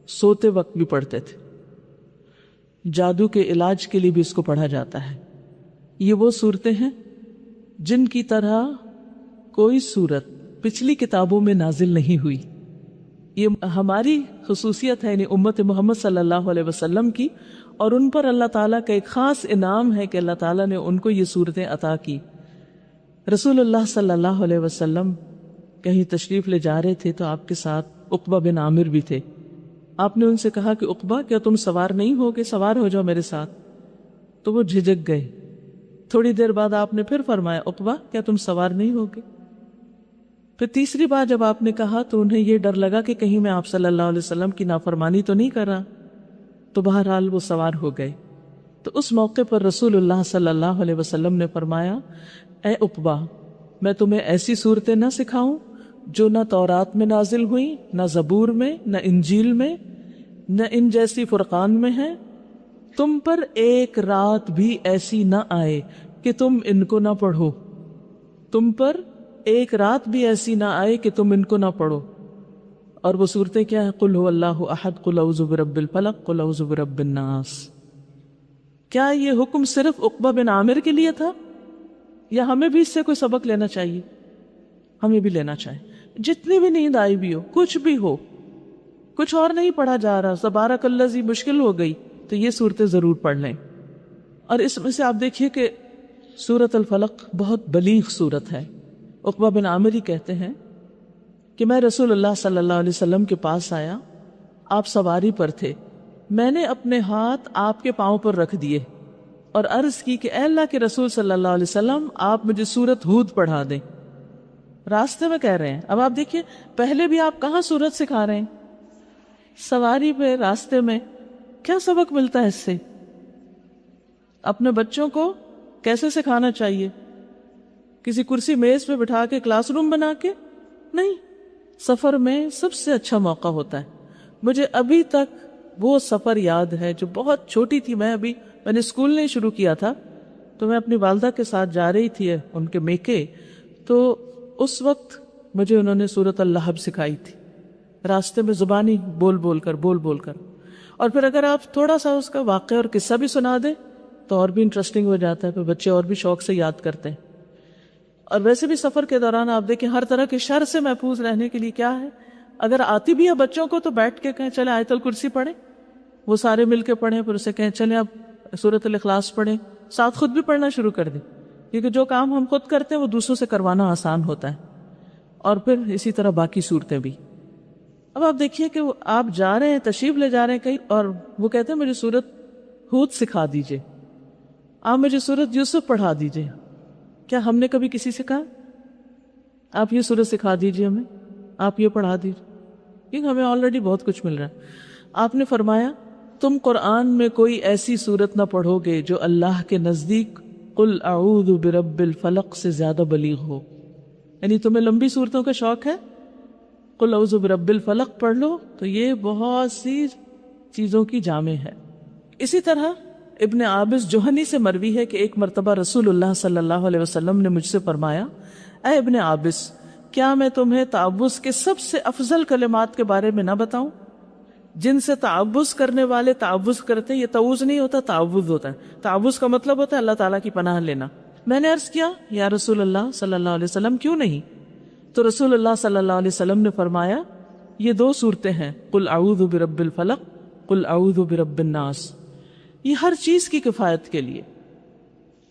سوتے وقت بھی پڑھتے تھے۔ جادو کے علاج کے لیے بھی اس کو پڑھا جاتا ہے۔ یہ وہ صورتیں ہیں جن کی طرح کوئی صورت پچھلی کتابوں میں نازل نہیں ہوئی۔ یہ ہماری خصوصیت ہے، یعنی امت محمد صلی اللہ علیہ وسلم کی، اور ان پر اللہ تعالیٰ کا ایک خاص انعام ہے کہ اللہ تعالیٰ نے ان کو یہ صورتیں عطا کی۔ رسول اللہ صلی اللہ علیہ وسلم کہیں تشریف لے جا رہے تھے تو آپ کے ساتھ عقبہ بن عامر بھی تھے۔ آپ نے ان سے کہا کہ عقبہ کیا تم سوار نہیں ہوگے؟ سوار ہو جاؤ میرے ساتھ۔ تو وہ جھجک گئے۔ تھوڑی دیر بعد آپ نے پھر فرمایا، عقبہ کیا تم سوار نہیں ہوگے؟ پھر تیسری بار جب آپ نے کہا تو انہیں یہ ڈر لگا کہ کہیں میں آپ صلی اللہ علیہ وسلم کی نافرمانی تو نہیں کر رہا، تو بہرحال وہ سوار ہو گئے۔ تو اس موقع پر رسول اللہ صلی اللہ علیہ وسلم نے فرمایا، اے عقبہ، میں تمہیں ایسی صورتیں نہ سکھاؤں جو نہ تورات میں نازل ہوئیں، نہ زبور میں، نہ انجیل میں، نہ ان جیسی فرقان میں ہیں۔ تم پر ایک رات بھی ایسی نہ آئے کہ تم ان کو نہ پڑھو، تم پر ایک رات بھی ایسی نہ آئے کہ تم ان کو نہ پڑھو۔ اور وہ صورتیں کیا ہیں؟ قل هو اللہ احد، قل اعوذ برب الفلق، قل اعوذ برب الناس۔ کیا یہ حکم صرف عقبہ بن عامر کے لیے تھا، یا ہمیں بھی اس سے کوئی سبق لینا چاہیے؟ ہمیں بھی لینا چاہیے۔ جتنی بھی نیند آئی بھی ہو، کچھ بھی ہو، کچھ اور نہیں پڑھا جا رہا، تبارک الذی مشکل ہو گئی، تو یہ صورتیں ضرور پڑھ لیں۔ اور اس میں سے آپ دیکھیے کہ سورۃ الفلق بہت بلیغ صورت ہے۔ عقبہ بن عامر ہی کہتے ہیں کہ میں رسول اللہ صلی اللہ علیہ وسلم کے پاس آیا، آپ سواری پر تھے، میں نے اپنے ہاتھ آپ کے پاؤں پر رکھ دیے اور عرض کی کہ اے اللہ کے رسول صلی اللہ علیہ وسلم، آپ مجھے سورۃ ہود پڑھا دیں۔ راستے میں کہہ رہے ہیں۔ اب آپ دیکھیے، پہلے بھی آپ کہاں سورت سکھا رہے ہیں؟ سواری پہ، راستے میں۔ کیا سبق ملتا ہے اس سے؟ اپنے بچوں کو کیسے سکھانا چاہیے؟ کسی کرسی میز پہ بٹھا کے، کلاس روم بنا کے؟ نہیں، سفر میں سب سے اچھا موقع ہوتا ہے۔ مجھے ابھی تک وہ سفر یاد ہے جو بہت چھوٹی تھی، میں نے اسکول نہیں شروع کیا تھا، تو میں اپنی والدہ کے ساتھ جا رہی تھی ان کے میکے، تو اس وقت مجھے انہوں نے سورۃ اللہب سکھائی تھی، راستے میں زبانی بول بول کر۔ اور پھر اگر آپ تھوڑا سا اس کا واقعہ اور قصہ بھی سنا دیں تو اور بھی انٹرسٹنگ ہو جاتا ہے، پھر بچے اور بھی شوق سے یاد کرتے ہیں۔ اور ویسے بھی سفر کے دوران آپ دیکھیں، ہر طرح کے شر سے محفوظ رہنے کے لیے کیا ہے، اگر آتی بھی ہے بچوں کو تو بیٹھ کے کہیں چلے آیت الکرسی پڑھیں، وہ سارے مل کے پڑھیں، پھر اسے کہیں چلیں اب سورۃ الاخلاص پڑھیں، ساتھ خود بھی پڑھنا شروع کر دیں، کیونکہ جو کام ہم خود کرتے ہیں وہ دوسروں سے کروانا آسان ہوتا ہے۔ اور پھر اسی طرح باقی صورتیں بھی. اب آپ دیکھیے کہ آپ جا رہے ہیں، تشریف لے جا رہے ہیں کہیں، اور وہ کہتے ہیں مجھے سورت ہود سکھا دیجئے، آپ مجھے سورت یوسف پڑھا دیجئے. کیا ہم نے کبھی کسی سے کہا آپ یہ سورت سکھا دیجئے ہمیں، آپ یہ پڑھا دیجئے؟ کیونکہ ہمیں آلریڈی بہت کچھ مل رہا ہے. آپ نے فرمایا تم قرآن میں کوئی ایسی سورت نہ پڑھو گے جو اللہ کے نزدیک قل اعوذ برب الفلق سے زیادہ بلیغ ہو. یعنی تمہیں لمبی صورتوں کا شوق ہے، قل اعوذ برب الفلق پڑھ لو، تو یہ بہت سی چیزوں کی جامع ہے. اسی طرح ابن عابس جوہنی سے مروی ہے کہ ایک مرتبہ رسول اللہ صلی اللہ علیہ وسلم نے مجھ سے فرمایا، اے ابن عابس، کیا میں تمہیں تعوذ کے سب سے افضل کلمات کے بارے میں نہ بتاؤں جن سے تعوذ کرنے والے تعوذ کرتے ہیں؟ یہ تعوذ نہیں ہوتا، تعوذ ہوتا ہے. تعوذ کا مطلب ہوتا ہے اللہ تعالیٰ کی پناہ لینا. میں نے عرض کیا یا رسول اللہ صلی اللہ علیہ وسلم کیوں نہیں؟ تو رسول اللہ صلی اللہ علیہ وسلم نے فرمایا یہ 2 صورتیں ہیں، قل اعوذ برب الفلق، قل اعوذ برب الناس. یہ ہر چیز کی کفایت کے لیے.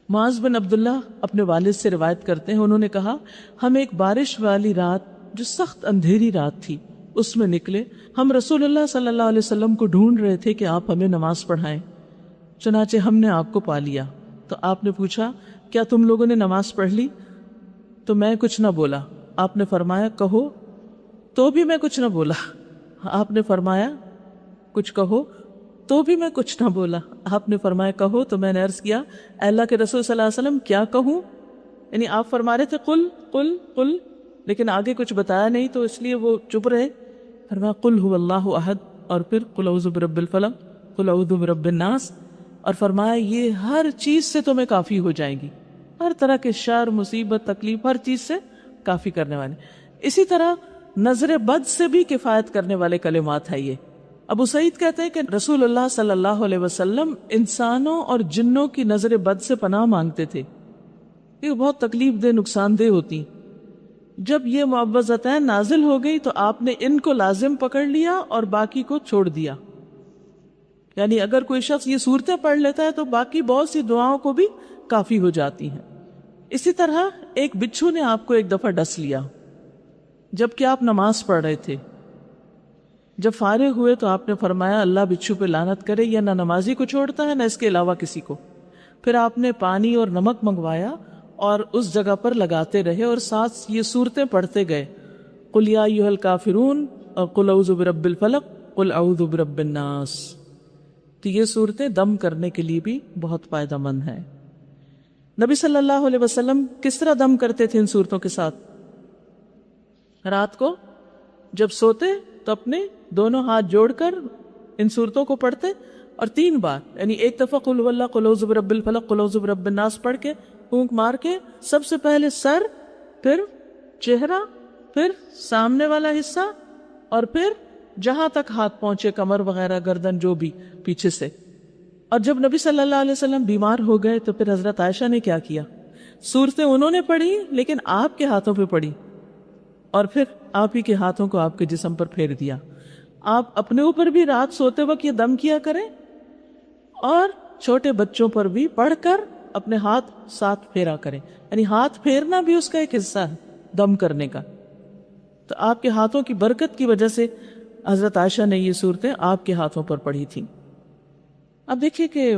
معاذ بن عبداللہ اپنے والد سے روایت کرتے ہیں، انہوں نے کہا ہم ایک بارش والی رات جو سخت اندھیری رات تھی اس میں نکلے. ہم رسول اللہ صلی اللہ علیہ وسلم کو ڈھونڈ رہے تھے کہ آپ ہمیں نماز پڑھائیں. چنانچہ ہم نے آپ کو پا لیا. تو آپ نے پوچھا کیا تم لوگوں نے نماز پڑھ لی؟ تو میں کچھ نہ بولا. آپ نے فرمایا کہو، تو بھی میں کچھ نہ بولا. آپ نے فرمایا کچھ کہو، تو بھی میں کچھ نہ بولا. آپ نے فرمایا کہو. تو میں نے عرض کیا اے اللہ کے رسول صلی اللہ علیہ وسلم کیا کہوں؟ یعنی آپ فرما رہے تھے قل قل قل، لیکن آگے کچھ بتایا نہیں تو اس لیے وہ چپ رہے. فرمایا قل هو اللہ احد، اور پھر قل اعوذ برب الفلق، قل اعوذ برب الناس، اور فرمایا یہ ہر چیز سے تمہیں کافی ہو جائیں گی، ہر طرح کے شر، مصیبت، تکلیف، ہر چیز سے کافی کرنے والے. اسی طرح نظر بد سے بھی کفایت کرنے والے کلمات ہے یہ. ابو سعید کہتے ہیں کہ رسول اللہ صلی اللہ علیہ وسلم انسانوں اور جنوں کی نظر بد سے پناہ مانگتے تھے. یہ بہت تکلیف دہ، نقصان دہ ہوتی. جب یہ معوذتین نازل ہو گئی تو آپ نے ان کو لازم پکڑ لیا اور باقی کو چھوڑ دیا. یعنی اگر کوئی شخص یہ صورتیں پڑھ لیتا ہے تو باقی بہت سی دعاؤں کو بھی کافی ہو جاتی ہیں. اسی طرح ایک بچھو نے آپ کو ایک دفعہ ڈس لیا جبکہ آپ نماز پڑھ رہے تھے. جب فارغ ہوئے تو آپ نے فرمایا اللہ بچھو پہ لعنت کرے، یہ نہ نمازی کو چھوڑتا ہے نہ اس کے علاوہ کسی کو. پھر آپ نے پانی اور نمک منگوایا اور اس جگہ پر لگاتے رہے اور ساتھ یہ صورتیں پڑھتے گئے، قل یا ایھا الکافرون اور قل اعوذ برب الفلق، قل اعوذ برب الناس. تو یہ صورتیں دم کرنے کے لیے بھی بہت فائدہ مند ہیں. نبی صلی اللہ علیہ وسلم کس طرح دم کرتے تھے ان صورتوں کے ساتھ؟ رات کو جب سوتے تو اپنے دونوں ہاتھ جوڑ کر ان صورتوں کو پڑھتے اور 3 بار، یعنی ایک دفعہ قل واللہ، قل اعوذ برب الفلق، قل اعوذ برب الناس پڑھ کے پھونک مار کے سب سے پہلے سر، پھر چہرہ، پھر سامنے والا حصہ، اور پھر جہاں تک ہاتھ پہنچے، کمر وغیرہ، گردن، جو بھی پیچھے سے. اور جب نبی صلی اللہ علیہ وسلم بیمار ہو گئے تو پھر حضرت عائشہ نے کیا کیا؟ صورتیں انہوں نے پڑھی لیکن آپ کے ہاتھوں پہ پڑھی، اور پھر آپ ہی کے ہاتھوں کو آپ کے جسم پر پھیر دیا. آپ اپنے اوپر بھی رات سوتے وقت یہ دم کیا کریں اور چھوٹے بچوں پر بھی پڑھ کر اپنے ہاتھ ساتھ پھیرا کریں. یعنی ہاتھ پھیرنا بھی اس کا ایک حصہ ہے دم کرنے کا. تو آپ کے ہاتھوں کی برکت کی وجہ سے حضرت عائشہ نے یہ صورتیں آپ کے ہاتھوں پر پڑھی تھیں. اب دیکھیے کہ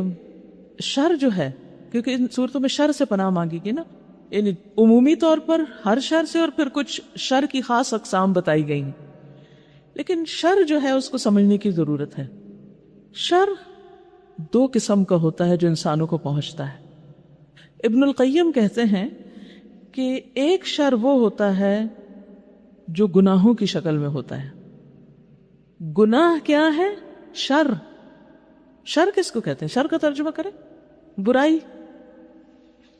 شر جو ہے، کیونکہ ان صورتوں میں شر سے پناہ مانگی گئی نا، یعنی عمومی طور پر ہر شر سے، اور پھر کچھ شر کی خاص اقسام بتائی گئی ہیں. لیکن شر جو ہے اس کو سمجھنے کی ضرورت ہے. شر 2 قسم کا ہوتا ہے جو انسانوں کو پہنچتا ہے. ابن القیم کہتے ہیں کہ ایک شر وہ ہوتا ہے جو گناہوں کی شکل میں ہوتا ہے. گناہ کیا ہے؟ شر. شر کس کو کہتے ہیں؟ شر کا ترجمہ کریں، برائی.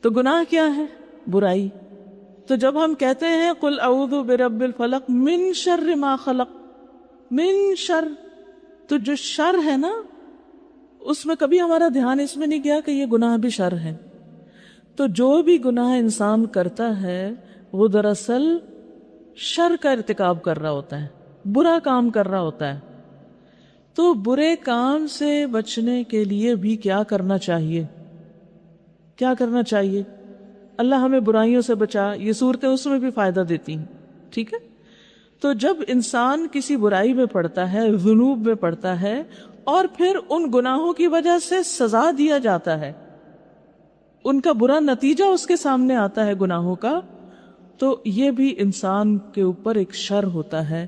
تو گناہ کیا ہے؟ برائی. تو جب ہم کہتے ہیں قل اعوذ برب الفلق من شر ما خلق، من شر، تو جو شر ہے نا اس میں کبھی ہمارا دھیان اس میں نہیں گیا کہ یہ گناہ بھی شر ہے. تو جو بھی گناہ انسان کرتا ہے وہ دراصل شر کا ارتکاب کر رہا ہوتا ہے، برا کام کر رہا ہوتا ہے. تو برے کام سے بچنے کے لیے بھی کیا کرنا چاہیے؟ کیا کرنا چاہیے؟ اللہ ہمیں برائیوں سے بچا. یہ صورتیں اس میں بھی فائدہ دیتی ہیں ٹھیک ہے؟ تو جب انسان کسی برائی میں پڑتا ہے، ذنوب میں پڑتا ہے، اور پھر ان گناہوں کی وجہ سے سزا دیا جاتا ہے، ان کا برا نتیجہ اس کے سامنے آتا ہے گناہوں کا، تو یہ بھی انسان کے اوپر ایک شر ہوتا ہے،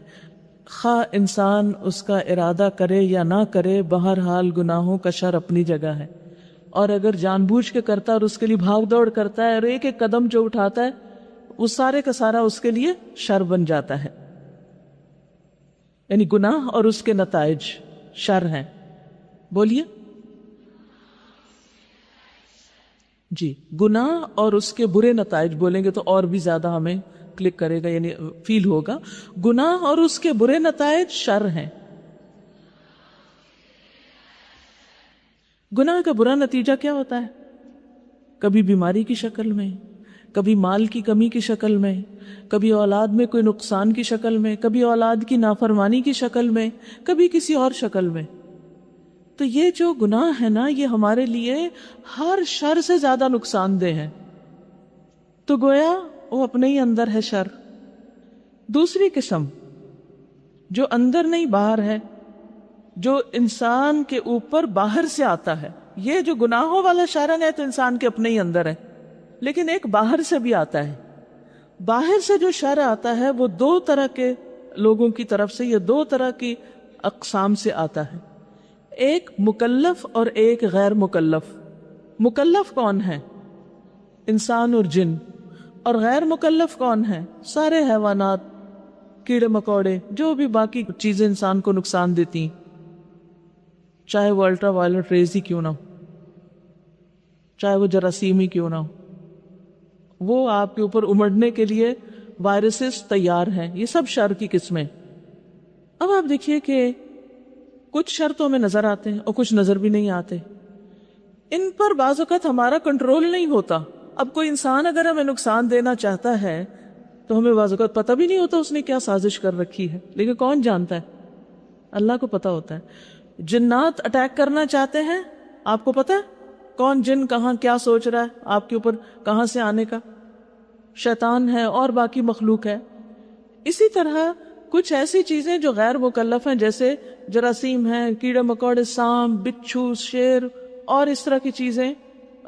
خواہ انسان اس کا ارادہ کرے یا نہ کرے، بہرحال گناہوں کا شر اپنی جگہ ہے۔ اور اگر جان بوجھ کے کرتا ہے اور اس کے لیے بھاگ دوڑ کرتا ہے اور ایک ایک قدم جو اٹھاتا ہے وہ سارے کا سارا اس کے لیے شر بن جاتا ہے، یعنی گناہ اور اس کے نتائج شر ہیں۔ بولیے جی، گناہ اور اس کے برے نتائج بولیں گے تو اور بھی زیادہ ہمیں کلک کرے گا، یعنی فیل ہوگا۔ گناہ اور اس کے برے نتائج شر ہیں۔ گناہ کا برا نتیجہ کیا ہوتا ہے؟ کبھی بیماری کی شکل میں، کبھی مال کی کمی کی شکل میں، کبھی اولاد میں کوئی نقصان کی شکل میں، کبھی اولاد کی نافرمانی کی شکل میں، کبھی کسی اور شکل میں۔ تو یہ جو گناہ ہے نا، یہ ہمارے لیے ہر شر سے زیادہ نقصان دہ ہے۔ تو گویا وہ اپنے ہی اندر ہے شر۔ دوسری قسم جو اندر نہیں باہر ہے، جو انسان کے اوپر باہر سے آتا ہے، یہ جو گناہوں والا شر ہے تو انسان کے اپنے ہی اندر ہے، لیکن ایک باہر سے بھی آتا ہے۔ باہر سے جو شر آتا ہے وہ دو طرح کے لوگوں کی طرف سے، یہ دو طرح کی اقسام سے آتا ہے، ایک مکلف اور ایک غیر مکلف۔ مکلف کون ہے؟ انسان اور جن۔ اور غیر مکلف کون ہے؟ سارے حیوانات، کیڑے مکوڑے، جو بھی باقی چیزیں انسان کو نقصان دیتی، چاہے وہ الٹرا وائلٹ ریز ہی کیوں نہ ہو، چاہے وہ جراثیم ہی کیوں نہ ہو، وہ آپ کے اوپر امڑنے کے لیے وائرسز تیار ہیں۔ یہ سب شر کی قسمیں۔ اب آپ دیکھیے کہ کچھ شر تو ہمیں نظر آتے ہیں اور کچھ نظر بھی نہیں آتے، ان پر بعض اوقات ہمارا کنٹرول نہیں ہوتا۔ اب کوئی انسان اگر ہمیں نقصان دینا چاہتا ہے تو ہمیں بعض اوقات پتہ بھی نہیں ہوتا اس نے کیا سازش کر رکھی ہے، لیکن کون جانتا ہے؟ اللہ کو پتہ ہوتا ہے۔ جنات اٹیک کرنا چاہتے ہیں، آپ کو پتہ ہے کون جن کہاں کیا سوچ رہا ہے آپ کے اوپر کہاں سے آنے کا؟ شیطان ہے اور باقی مخلوق ہے۔ اسی طرح کچھ ایسی چیزیں جو غیر مکلف ہیں، جیسے جراثیم ہیں، کیڑے مکوڑے، سانپ، بچھو، شیر اور اس طرح کی چیزیں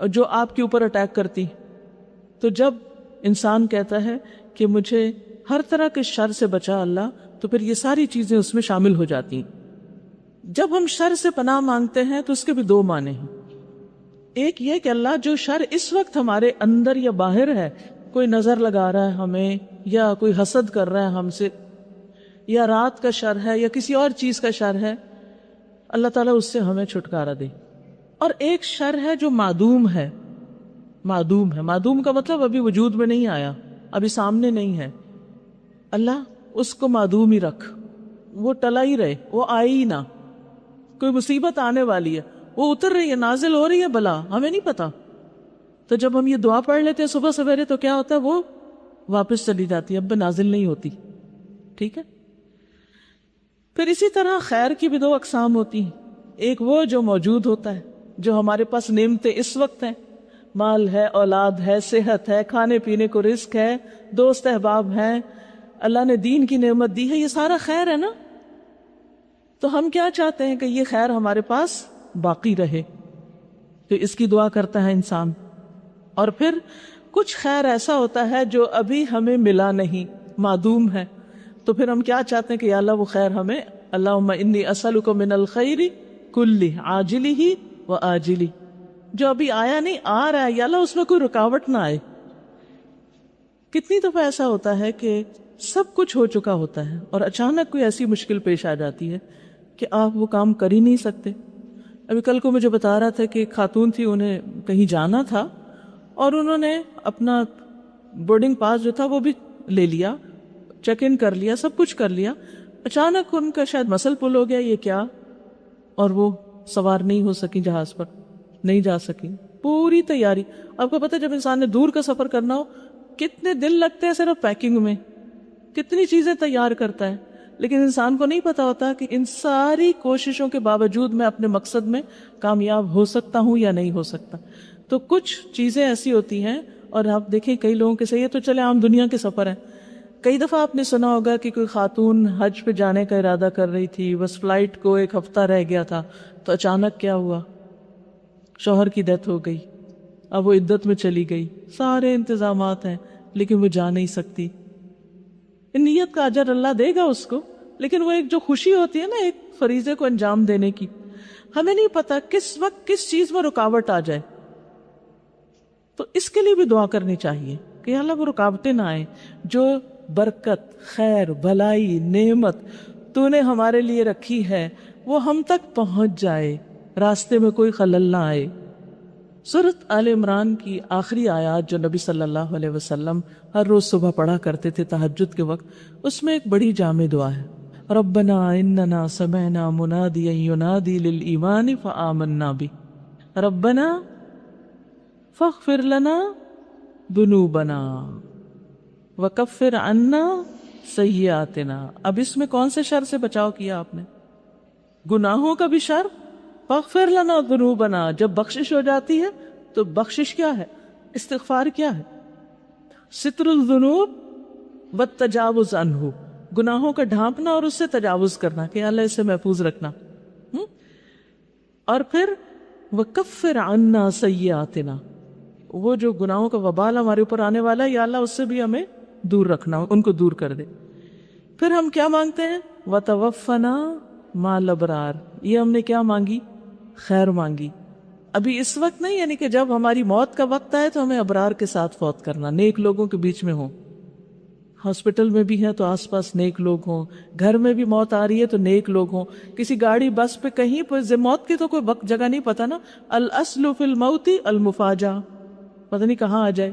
جو آپ کے اوپر اٹیک کرتی۔ تو جب انسان کہتا ہے کہ مجھے ہر طرح کے شر سے بچا اللہ، تو پھر یہ ساری چیزیں اس میں شامل ہو جاتی ہیں۔ جب ہم شر سے پناہ مانگتے ہیں تو اس کے بھی دو معنی ہیں۔ ایک یہ کہ اللہ جو شر اس وقت ہمارے اندر یا باہر ہے، کوئی نظر لگا رہا ہے ہمیں، یا کوئی حسد کر رہا ہے ہم سے، یا رات کا شر ہے، یا کسی اور چیز کا شر ہے، اللہ تعالیٰ اس سے ہمیں چھٹکارا دے۔ اور ایک شر ہے جو معدوم ہے۔ معدوم ہے، معدوم کا مطلب ابھی وجود میں نہیں آیا، ابھی سامنے نہیں ہے۔ اللہ اس کو معدوم ہی رکھ، وہ ٹلا ہی رہے، وہ آئے ہی نہ۔ کوئی مصیبت آنے والی ہے، وہ اتر رہی ہے، نازل ہو رہی ہے بلا، ہمیں نہیں پتا۔ تو جب ہم یہ دعا پڑھ لیتے ہیں صبح سویرے تو کیا ہوتا ہے؟ وہ واپس چلی جاتی ہے، اب نازل نہیں ہوتی۔ ٹھیک ہے؟ پھر اسی طرح خیر کی بھی دو اقسام ہوتی ہیں۔ ایک وہ جو موجود ہوتا ہے، جو ہمارے پاس نعمتیں اس وقت ہیں، مال ہے، اولاد ہے، صحت ہے، کھانے پینے کو رزق ہے، دوست احباب ہیں، اللہ نے دین کی نعمت دی ہے، یہ سارا خیر ہے نا۔ تو ہم کیا چاہتے ہیں کہ یہ خیر ہمارے پاس باقی رہے، تو اس کی دعا کرتا ہے انسان۔ اور پھر کچھ خیر ایسا ہوتا ہے جو ابھی ہمیں ملا نہیں، معدوم ہے، تو پھر ہم کیا چاہتے ہیں کہ یا اللہ وہ خیر ہمیں، اللہم انی اسألک من الخیر کلہ عاجلہ و آجلہ، جو ابھی آیا نہیں، آ رہا ہے، یا اللہ اس میں کوئی رکاوٹ نہ آئے۔ کتنی دفعہ ایسا ہوتا ہے کہ سب کچھ ہو چکا ہوتا ہے اور اچانک کوئی ایسی مشکل پیش آ جاتی ہے کہ آپ وہ کام کر ہی نہیں سکتے۔ ابھی کل کو مجھے بتا رہا تھا کہ ایک خاتون تھی، انہیں کہیں جانا تھا اور انہوں نے اپنا بورڈنگ پاس جو تھا وہ بھی لے لیا، چیک ان کر لیا، سب کچھ کر لیا، اچانک ان کا شاید مسل پل ہو گیا، یہ کیا، اور وہ سوار نہیں ہو سکی، جہاز پر نہیں جا سکی۔ پوری تیاری، آپ کو پتہ جب انسان نے دور کا سفر کرنا ہو کتنے دن لگتے ہیں صرف پیکنگ میں، کتنی چیزیں تیار کرتا ہے، لیکن انسان کو نہیں پتا ہوتا کہ ان ساری کوششوں کے باوجود میں اپنے مقصد میں کامیاب ہو سکتا ہوں یا نہیں ہو سکتا۔ تو کچھ چیزیں ایسی ہوتی ہیں، اور آپ دیکھیں کئی لوگوں کے صحیح ہے تو چلے عام دنیا کے سفر ہیں، کئی دفعہ آپ نے سنا ہوگا کہ کوئی خاتون حج پہ جانے کا ارادہ کر رہی تھی، بس فلائٹ کو 1 ہفتہ رہ گیا تھا، تو اچانک کیا ہوا، شوہر کی ڈیتھ ہو گئی، اب وہ عدت میں چلی گئی، سارے انتظامات ہیں لیکن وہ جا نہیں سکتی. نیت کا اجر اللہ دے گا اس کو، لیکن وہ ایک جو خوشی ہوتی ہے نا ایک فریضے کو انجام دینے کی، ہمیں نہیں پتا کس وقت کس چیز میں رکاوٹ آ جائے. تو اس کے لیے بھی دعا کرنی چاہیے کہ اللہ وہ رکاوٹیں نہ آئیں، جو برکت، خیر، بھلائی، نعمت تو نے ہمارے لیے رکھی ہے وہ ہم تک پہنچ جائے، راستے میں کوئی خلل نہ آئے. سورۃ آل عمران کی آخری آیات جو نبی صلی اللہ علیہ وسلم ہر روز صبح پڑھا کرتے تھے تہجد کے وقت، اس میں ایک بڑی جامع دعا ہے، ربنا اننا سمعنا منادیا ینادی للایمان فآمنا به ربنا فاغفر لنا ذنوبنا وکفر عنا سیئاتنا. اب اس میں کون سے شر سے بچاؤ کیا آپ نے؟ گناہوں کا بھی شر. فاغفر لنا ذنوبنا، جب بخشش ہو جاتی ہے تو بخشش کیا ہے؟ استغفار کیا ہے؟ ستر الذنوب والتجاوز عنہ، گناہوں کا ڈھانپنا اور اس سے تجاوز کرنا کہ اللہ اسے محفوظ رکھنا. اور پھر وکفر عنا سیئاتنا، وہ جو گناہوں کا وبال ہمارے اوپر آنے والا ہے یا اللہ اس سے بھی ہمیں دور رکھنا، ان کو دور کر دے. پھر ہم کیا مانگتے ہیں؟ وتوفنا مع الابرار، یہ ہم نے کیا مانگی؟ خیر مانگی. ابھی اس وقت نہیں، یعنی کہ جب ہماری موت کا وقت آئے تو ہمیں ابرار کے ساتھ فوت کرنا، نیک لوگوں کے بیچ میں ہوں. ہاسپٹل میں بھی ہے تو آس پاس نیک لوگ ہوں، گھر میں بھی موت آ رہی ہے تو نیک لوگ ہوں، کسی گاڑی بس پہ کہیں پہ موت کی تو کوئی وقت جگہ نہیں پتا نا. الاصل فی الموت المفاجہ، پتہ نہیں کہاں آ جائے.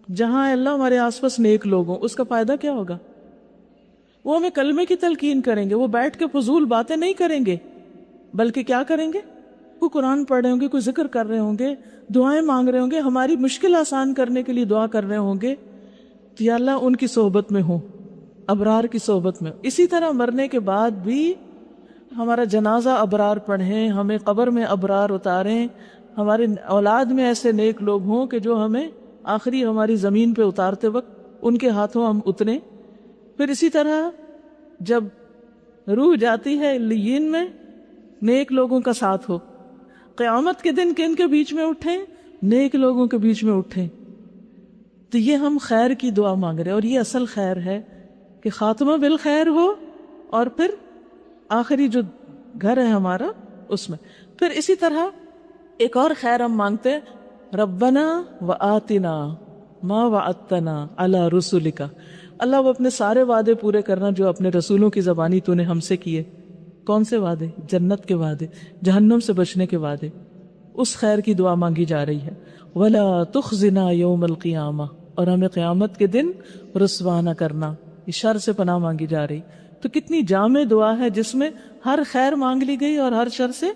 جہاں اللہ ہمارے آس پاس نیک لوگ ہوں، اس کا فائدہ کیا ہوگا؟ وہ ہمیں کلمے کی تلقین کریں گے، وہ بیٹھ کے فضول باتیں نہیں کریں گے، بلکہ کیا کریں گے؟ کوئی قرآن پڑھ رہے ہوں گے، کوئی ذکر کر رہے ہوں گے، دعائیں مانگ رہے ہوں گے، ہماری مشکل آسان کرنے کے لیے دعا کر رہے ہوں گے. تو یا اللہ ان کی صحبت میں ہوں، ابرار کی صحبت میں. اسی طرح مرنے کے بعد بھی ہمارا جنازہ ابرار پڑھیں، ہمیں قبر میں ابرار اتاریں، ہمارے اولاد میں ایسے نیک لوگ ہوں کہ جو ہمیں آخری ہماری زمین پہ اتارتے وقت ان کے ہاتھوں ہم اتریں. پھر اسی طرح جب روح جاتی ہے علیین میں، نیک لوگوں کا ساتھ ہو. قیامت کے دن کن کے بیچ میں اٹھیں؟ نیک لوگوں کے بیچ میں اٹھیں. تو یہ ہم خیر کی دعا مانگ رہے ہیں، اور یہ اصل خیر ہے کہ خاتمہ بالخیر ہو، اور پھر آخری جو گھر ہے ہمارا اس میں. پھر اسی طرح ایک اور خیر ہم مانگتے ہیں، ربنا وآتنا ما وعدتنا علی رسلک. اللہ وہ اپنے سارے وعدے پورے کرنا جو اپنے رسولوں کی زبانی تو نے ہم سے کیے. کون سے وعدے؟ جنت کے وعدے، جہنم سے بچنے کے وعدے. اس خیر کی دعا مانگی جا رہی ہے. ولا تخزنا یوم القیامہ، اور ہمیں قیامت کے دن رسوا نہ کرنا. یہ شر سے پناہ مانگی جا رہی. تو کتنی جامع دعا ہے جس میں ہر خیر مانگ لی گئی اور ہر شر سے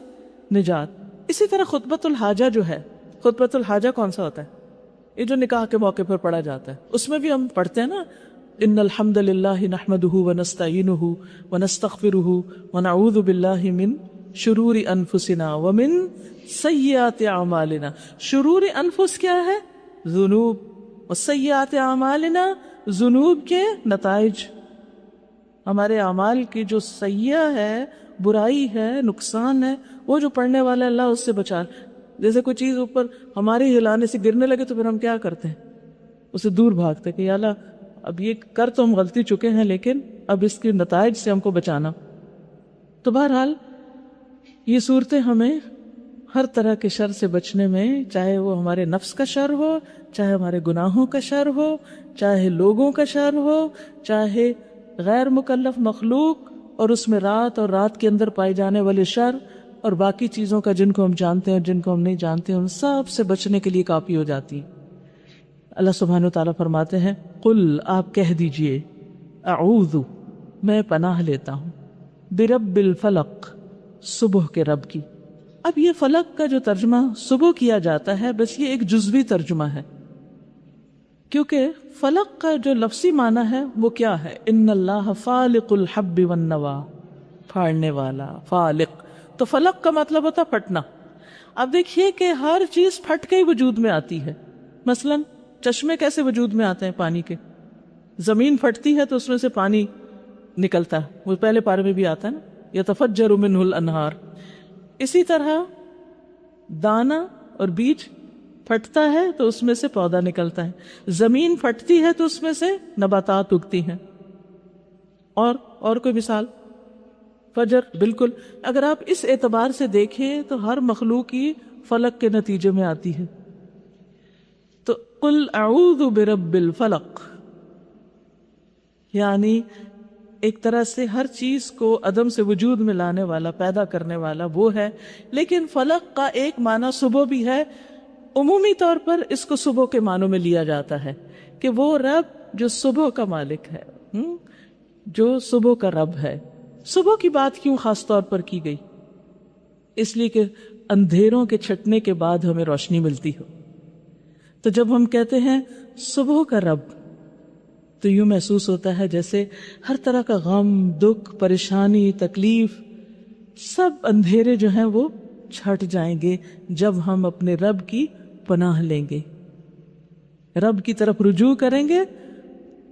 نجات. اسی طرح خطبۃ الحاجہ جو ہے، خطبۃ الحاجہ کون سا ہوتا ہے؟ یہ جو نکاح کے موقع پر پڑھا جاتا ہے، اس میں بھی ہم پڑھتے ہیں نا، ان الحمد للہ نحمدہ ونستعینہ ونستغفرہ ونعوذ باللہ من شرور انفسنا ومن سیئات اعمالنا. شرور انفس کیا ہے؟ ذنوب. وسیئات اعمالنا، ذنوب کے نتائج، ہمارے اعمال کی جو سیئہ ہے، برائی ہے، نقصان ہے، وہ جو پڑھنے والا اللہ اس سے بچا. جیسے کوئی چیز اوپر ہمارے ہلانے سے گرنے لگے تو پھر ہم کیا کرتے ہیں؟ اسے دور بھاگتے کہ یا اللہ اب یہ کر تو ہم غلطی چکے ہیں، لیکن اب اس کے نتائج سے ہم کو بچانا. تو بہرحال یہ صورتیں ہمیں ہر طرح کے شر سے بچنے میں، چاہے وہ ہمارے نفس کا شر ہو، چاہے ہمارے گناہوں کا شر ہو، چاہے لوگوں کا شر ہو، چاہے غیر مکلف مخلوق اور اس میں رات اور رات کے اندر پائے جانے والے شر، اور باقی چیزوں کا جن کو ہم جانتے ہیں اور جن کو ہم نہیں جانتے، ان سب سے بچنے کے لیے کافی ہو جاتی. اللہ سبحانہ وتعالیٰ فرماتے ہیں، قل، آپ کہہ دیجئے، اعوذ، میں پناہ لیتا ہوں، برب الفلق، صبح کے رب کی. اب یہ فلق کا جو ترجمہ صبح کیا جاتا ہے، بس یہ ایک جزوی ترجمہ ہے، کیونکہ فلق کا جو لفظی معنی ہے وہ کیا ہے؟ ان اللہ فالق الحب والنوا، پھاڑنے والا، فالق. تو فلق کا مطلب ہوتا پھٹنا. اب دیکھیے کہ ہر چیز پھٹ کے ہی وجود میں آتی ہے. مثلا چشمے کیسے وجود میں آتے ہیں؟ پانی کے زمین پھٹتی ہے تو اس میں سے پانی نکلتا ہے، وہ پہلے پارے میں بھی آتا ہے نا، یتفجر منہ الانہار۔ اسی طرح دانا اور بیج پھٹتا ہے تو اس میں سے پودا نکلتا ہے، زمین پھٹتی ہے تو اس میں سے نباتات اگتی ہیں۔ اور کوئی مثال؟ فجر، بالکل۔ اگر آپ اس اعتبار سے دیکھیں تو ہر مخلوق ہی فلک کے نتیجے میں آتی ہے۔ تو قل اعوذ برب الفلق، یعنی ایک طرح سے ہر چیز کو عدم سے وجود میں لانے والا، پیدا کرنے والا وہ ہے۔ لیکن فلق کا ایک معنی صبح بھی ہے، عمومی طور پر اس کو صبح کے معنوں میں لیا جاتا ہے کہ وہ رب جو صبح کا مالک ہے، جو صبح کا رب ہے۔ صبح کی بات کیوں خاص طور پر کی گئی؟ اس لیے کہ اندھیروں کے چھٹنے کے بعد ہمیں روشنی ملتی ہو۔ تو جب ہم کہتے ہیں صبح کا رب، تو یوں محسوس ہوتا ہے جیسے ہر طرح کا غم، دکھ، پریشانی، تکلیف، سب اندھیرے جو ہیں وہ چھٹ جائیں گے جب ہم اپنے رب کی پناہ لیں گے، رب کی طرف رجوع کریں گے۔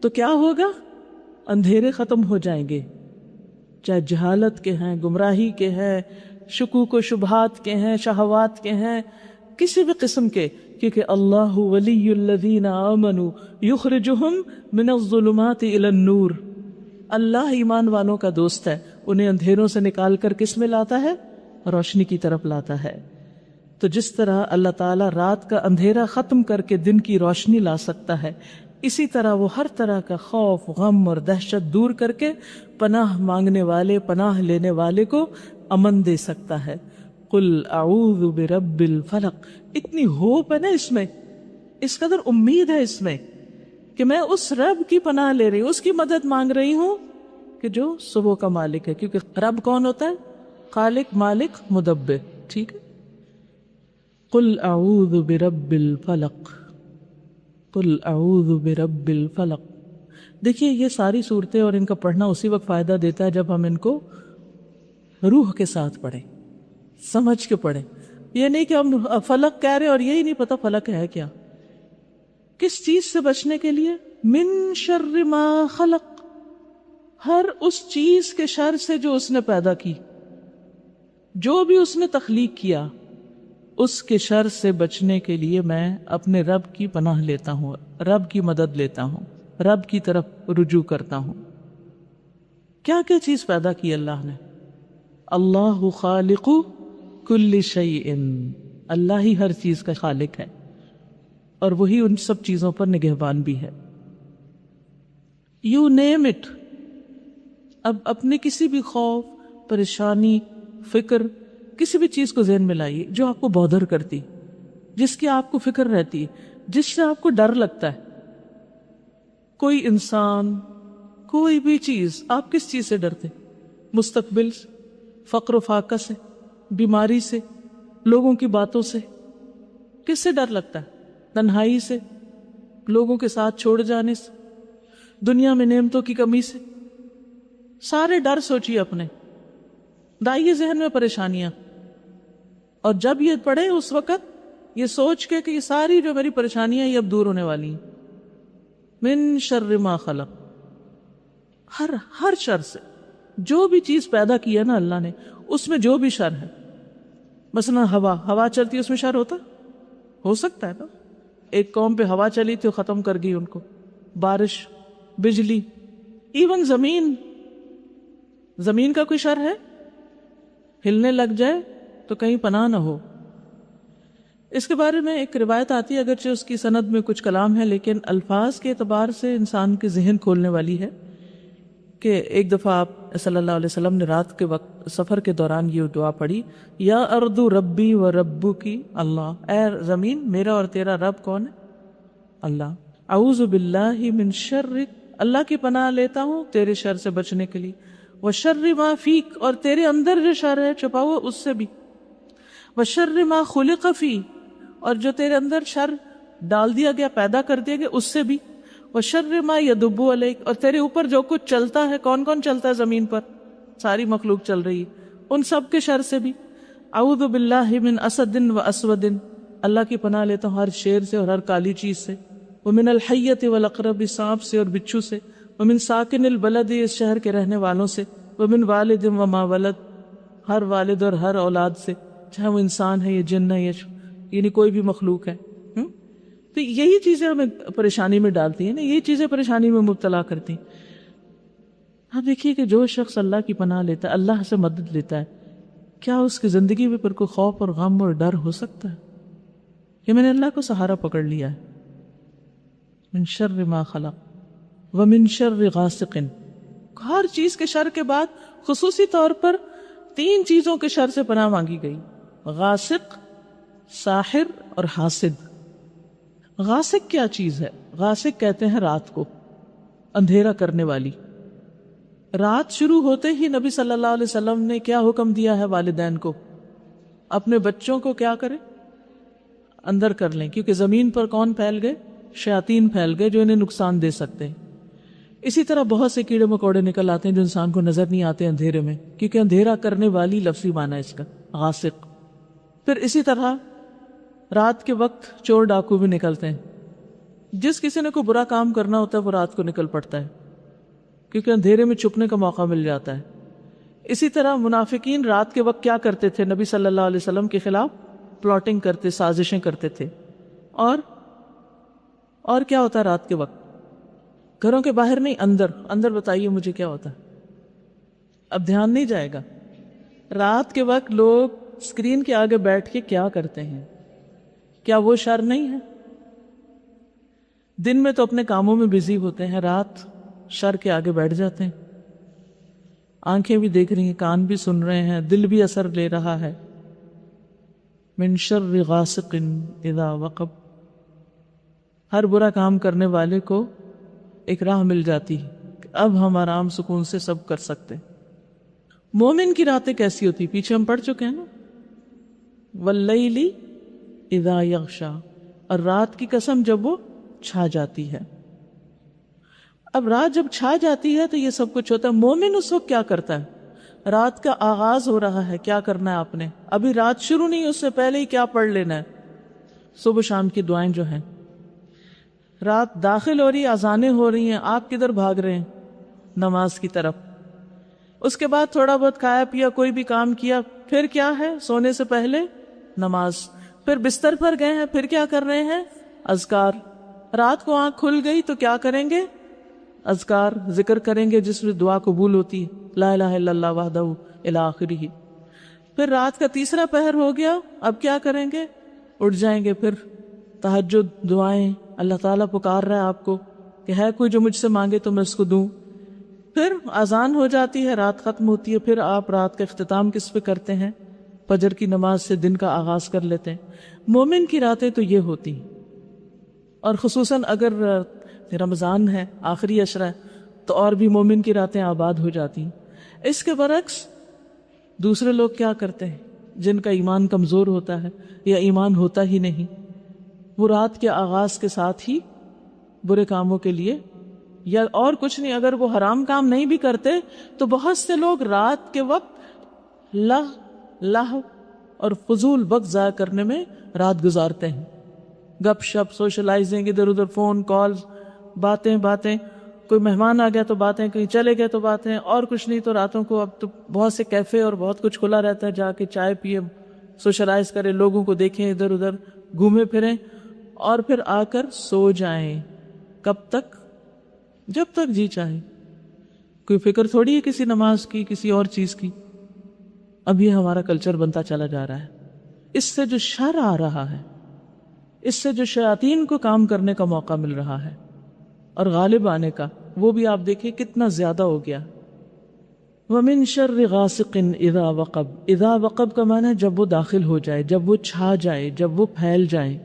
تو کیا ہوگا؟ اندھیرے ختم ہو جائیں گے، چاہے جہالت کے ہیں، گمراہی کے ہیں، شکوک و شبہات کے ہیں، شہوات کے ہیں، کسی بھی قسم کے، کیونکہ اللہ ولی الذین آمنوا یخرجہم من الظلمات الی النور۔ اللہ ایمان والوں کا دوست ہے، انہیں اندھیروں سے نکال کر کس میں لاتا ہے؟ روشنی کی طرف لاتا ہے۔ تو جس طرح اللہ تعالیٰ رات کا اندھیرا ختم کر کے دن کی روشنی لا سکتا ہے، اسی طرح وہ ہر طرح کا خوف، غم اور دہشت دور کر کے پناہ مانگنے والے، پناہ لینے والے کو امن دے سکتا ہے۔ قل اعوذ برب الفلق، اتنی ہوپ ہے نا اس میں، اس قدر امید ہے اس میں کہ میں اس رب کی پناہ لے رہی ہوں، اس کی مدد مانگ رہی ہوں کہ جو صبح کا مالک ہے۔ کیونکہ رب کون ہوتا ہے؟ خالق، مالک، مدبر، ٹھیک ہے۔ قل اعوذ برب الفلق، قل اعوذ برب الفلق۔ دیکھیے یہ ساری صورتیں اور ان کا پڑھنا اسی وقت فائدہ دیتا ہے جب ہم ان کو روح کے ساتھ پڑھیں، سمجھ کے پڑھیں۔ یہ نہیں کہ ہم فلق کہہ رہے اور یہی نہیں پتا فلق ہے کیا۔ کس چیز سے بچنے کے لیے؟ من شر ما خلق، ہر اس چیز کے شر سے جو اس نے پیدا کی، جو بھی اس نے تخلیق کیا، اس کے شر سے بچنے کے لیے میں اپنے رب کی پناہ لیتا ہوں، رب کی مدد لیتا ہوں، رب کی طرف رجوع کرتا ہوں۔ کیا کیا چیز پیدا کی اللہ نے؟ اللہ خالق کل شیء، اللہ ہی ہر چیز کا خالق ہے اور وہی ان سب چیزوں پر نگہبان بھی ہے۔ You name it. اب اپنے کسی بھی خوف، پریشانی، فکر، کسی بھی چیز کو ذہن میں لائیے جو آپ کو بودر کرتی، جس کی آپ کو فکر رہتی ہے، جس سے آپ کو ڈر لگتا ہے۔ کوئی انسان، کوئی بھی چیز، آپ کس چیز سے ڈرتے؟ مستقبل سے، فقر و فاقہ سے، بیماری سے، لوگوں کی باتوں سے۔ کس سے ڈر لگتا ہے؟ تنہائی سے، لوگوں کے ساتھ چھوڑ جانے سے، دنیا میں نعمتوں کی کمی سے۔ سارے ڈر سوچیے اپنے، دائیے ذہن میں پریشانیاں، اور جب یہ پڑھے اس وقت یہ سوچ کے کہ یہ ساری جو میری پریشانیاں یہ اب دور ہونے والی ہیں۔ من شر ما خلق، ہر شر سے، جو بھی چیز پیدا کی ہے نا اللہ نے، اس میں جو بھی شر ہے۔ مثلا ہوا چلتی ہے، اس میں شر ہوتا ہو سکتا ہے نا؟ ایک قوم پہ ہوا چلی تھی، ختم کر گئی ان کو۔ بارش، بجلی، ایون زمین کا کوئی شر ہے؟ ہلنے لگ جائے تو کہیں پناہ نہ ہو۔ اس کے بارے میں ایک روایت آتی ہے، اگرچہ اس کی سند میں کچھ کلام ہے، لیکن الفاظ کے اعتبار سے انسان کے ذہن کھولنے والی ہے کہ ایک دفعہ آپ صلی اللہ علیہ وسلم نے رات کے وقت سفر کے دوران یہ دعا پڑھی، یا ارض ربی و ربکی اللہ، اے زمین میرا اور تیرا رب کون ہے؟ اللہ۔ اعوذ باللہ من شر، اللہ کی پناہ لیتا ہوں تیرے شر سے بچنے کے لیے، وشر ما فیک، اور تیرے اندر جو شر ہے چھپا ہوا اس سے بھی، وشر ما خلق فی، اور جو تیرے اندر شر ڈال دیا گیا، پیدا کر دیا گیا، اس سے بھی، وشر ما یدب علیک، اور تیرے اوپر جو کچھ چلتا ہے، کون کون چلتا ہے زمین پر؟ ساری مخلوق چل رہی ہے، ان سب کے شر سے بھی۔ اعوذ باللہ من اسد و اسود، اللہ کی پناہ لیتا ہوں ہر شیر سے اور ہر کالی چیز سے، ومن الحیۃ والاقرب، سانپ سے اور بچھو سے، ومن ساکن البلد، اس شہر کے رہنے والوں سے، ومن والد وما ولد، ہر والد اور ہر اولاد سے، چاہے وہ انسان ہے یا جن ہے یا یعنی کوئی بھی مخلوق ہے۔ تو یہی چیزیں ہمیں پریشانی میں ڈالتی ہیں نا، یہی چیزیں پریشانی میں مبتلا کرتی ہیں۔ آپ دیکھیے کہ جو شخص اللہ کی پناہ لیتا ہے، اللہ سے مدد لیتا ہے، کیا اس کی زندگی میں پر کوئی خوف اور غم اور ڈر ہو سکتا ہے کہ میں نے اللہ کو سہارا پکڑ لیا ہے؟ من شر ما خلق ومن شر غاسق، ہر چیز کے شر کے بعد خصوصی طور پر 3 چیزوں کے شر سے پناہ مانگی گئی، غاسق، ساحر اور حاسد۔ غاسق کیا چیز ہے؟ غاسق کہتے ہیں رات کو، اندھیرا کرنے والی۔ رات شروع ہوتے ہی نبی صلی اللہ علیہ وسلم نے کیا حکم دیا ہے والدین کو؟ اپنے بچوں کو کیا کریں؟ اندر کر لیں، کیونکہ زمین پر کون پھیل گئے؟ شیاطین پھیل گئے جو انہیں نقصان دے سکتے ہیں۔ اسی طرح بہت سے کیڑے مکوڑے نکل آتے ہیں جو انسان کو نظر نہیں آتے اندھیرے میں، کیونکہ اندھیرا کرنے والی لفظی معنی ہے اس کا، غاسق۔ پھر اسی طرح رات کے وقت چور ڈاکو بھی نکلتے ہیں، جس کسی نے کوئی برا کام کرنا ہوتا ہے وہ رات کو نکل پڑتا ہے، کیونکہ اندھیرے میں چھپنے کا موقع مل جاتا ہے۔ اسی طرح منافقین رات کے وقت کیا کرتے تھے؟ نبی صلی اللہ علیہ وسلم کے خلاف پلاٹنگ کرتے، سازشیں کرتے تھے۔ اور کیا ہوتا ہے رات کے وقت؟ گھروں کے باہر نہیں، اندر بتائیے مجھے کیا ہوتا ہے؟ اب دھیان نہیں جائے گا۔ رات کے وقت لوگ اسکرین کے آگے بیٹھ کے کیا کرتے ہیں؟ کیا وہ شر نہیں ہے؟ دن میں تو اپنے کاموں میں بزی ہوتے ہیں، رات شر کے آگے بیٹھ جاتے ہیں، آنکھیں بھی دیکھ رہی ہیں، کان بھی سن رہے ہیں، دل بھی اثر لے رہا ہے۔ من شر غاسق اذا وقب، ہر برا کام کرنے والے کو ایک راہ مل جاتی ہے کہ اب ہم آرام سکون سے سب کر سکتے۔ مومن کی راتیں کیسی ہوتی؟ پیچھے ہم پڑھ چکے ہیں نا، واللیل اذا یغشا، اور رات کی قسم جب وہ چھا جاتی ہے۔ اب رات جب چھا جاتی ہے تو یہ سب کچھ ہوتا ہے۔ مومن اس وقت کیا کرتا ہے؟ رات کا آغاز ہو رہا ہے، کیا کرنا ہے آپ نے؟ ابھی رات شروع نہیں، اس سے پہلے ہی کیا پڑھ لینا ہے؟ صبح شام کی دعائیں جو ہیں۔ رات داخل ہو رہی، اذانیں ہو رہی ہیں، آپ کدھر بھاگ رہے ہیں؟ نماز کی طرف۔ اس کے بعد تھوڑا بہت کھایا پیا، کوئی بھی کام کیا، پھر کیا ہے؟ سونے سے پہلے نماز۔ پھر بستر پر گئے ہیں، پھر کیا کر رہے ہیں؟ اذکار۔ رات کو آنکھ کھل گئی تو کیا کریں گے؟ اذکار، ذکر کریں گے جس میں دعا قبول ہوتی ہے، لا الہ الا اللہ وحدہ الی آخرہ۔ پھر رات کا تیسرا پہر ہو گیا، اب کیا کریں گے؟ اٹھ جائیں گے، پھر تہجد، دعائیں، اللہ تعالیٰ پکار رہا ہے آپ کو کہ ہے کوئی جو مجھ سے مانگے تو میں اس کو دوں۔ پھر اذان ہو جاتی ہے، رات ختم ہوتی ہے، پھر آپ رات کا اختتام کس پہ کرتے ہیں؟ فجر کی نماز سے دن کا آغاز کر لیتے ہیں۔ مومن کی راتیں تو یہ ہوتی ہیں، اور خصوصاً اگر رمضان ہے، آخری عشرہ ہے، تو اور بھی مومن کی راتیں آباد ہو جاتی ہیں۔ اس کے برعکس دوسرے لوگ کیا کرتے ہیں جن کا ایمان کمزور ہوتا ہے یا ایمان ہوتا ہی نہیں، وہ رات کے آغاز کے ساتھ ہی برے کاموں کے لیے، یا اور کچھ نہیں، اگر وہ حرام کام نہیں بھی کرتے تو بہت سے لوگ رات کے وقت لہو اور فضول وقت ضائع کرنے میں رات گزارتے ہیں۔ گپ شپ، سوشلائزنگ، ادھر ادھر فون کالز، باتیں، کوئی مہمان آ گیا تو باتیں، کہیں چلے گئے تو باتیں، اور کچھ نہیں تو راتوں کو اب تو بہت سے کیفے اور بہت کچھ کھلا رہتا ہے، جا کے چائے پیے، سوشلائز کریں، لوگوں کو دیکھیں، ادھر ادھر گھومے پھریں، اور پھر آ کر سو جائیں۔ کب تک؟ جب تک جی چاہے۔ کوئی فکر تھوڑی ہے کسی نماز کی، کسی اور چیز کی۔ اب یہ ہمارا کلچر بنتا چلا جا رہا ہے۔ اس سے جو شر آ رہا ہے، اس سے جو شیاطین کو کام کرنے کا موقع مل رہا ہے اور غالب آنے کا، وہ بھی آپ دیکھیں کتنا زیادہ ہو گیا۔ وَمِن شَرِّ غَاسِقٍ اِذَا وَقَبَ، اِذَا وَقَبَ کا معنی ہے جب وہ داخل ہو جائے، جب وہ چھا جائے، جب وہ پھیل جائے۔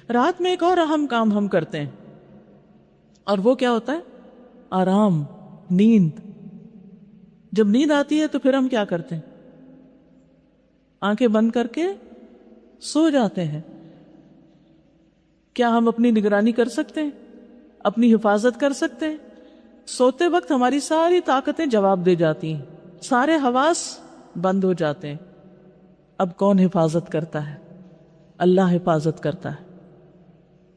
رات میں ایک اور اہم کام ہم کرتے ہیں، اور وہ کیا ہوتا ہے؟ آرام، نیند۔ جب نیند آتی ہے تو پھر ہم کیا کرتے ہیں؟ آنکھیں بند کر کے سو جاتے ہیں۔ کیا ہم اپنی نگرانی کر سکتے ہیں؟ اپنی حفاظت کر سکتے ہیں؟ سوتے وقت ہماری ساری طاقتیں جواب دے جاتی ہیں، سارے حواس بند ہو جاتے ہیں۔ اب کون حفاظت کرتا ہے؟ اللہ حفاظت کرتا ہے۔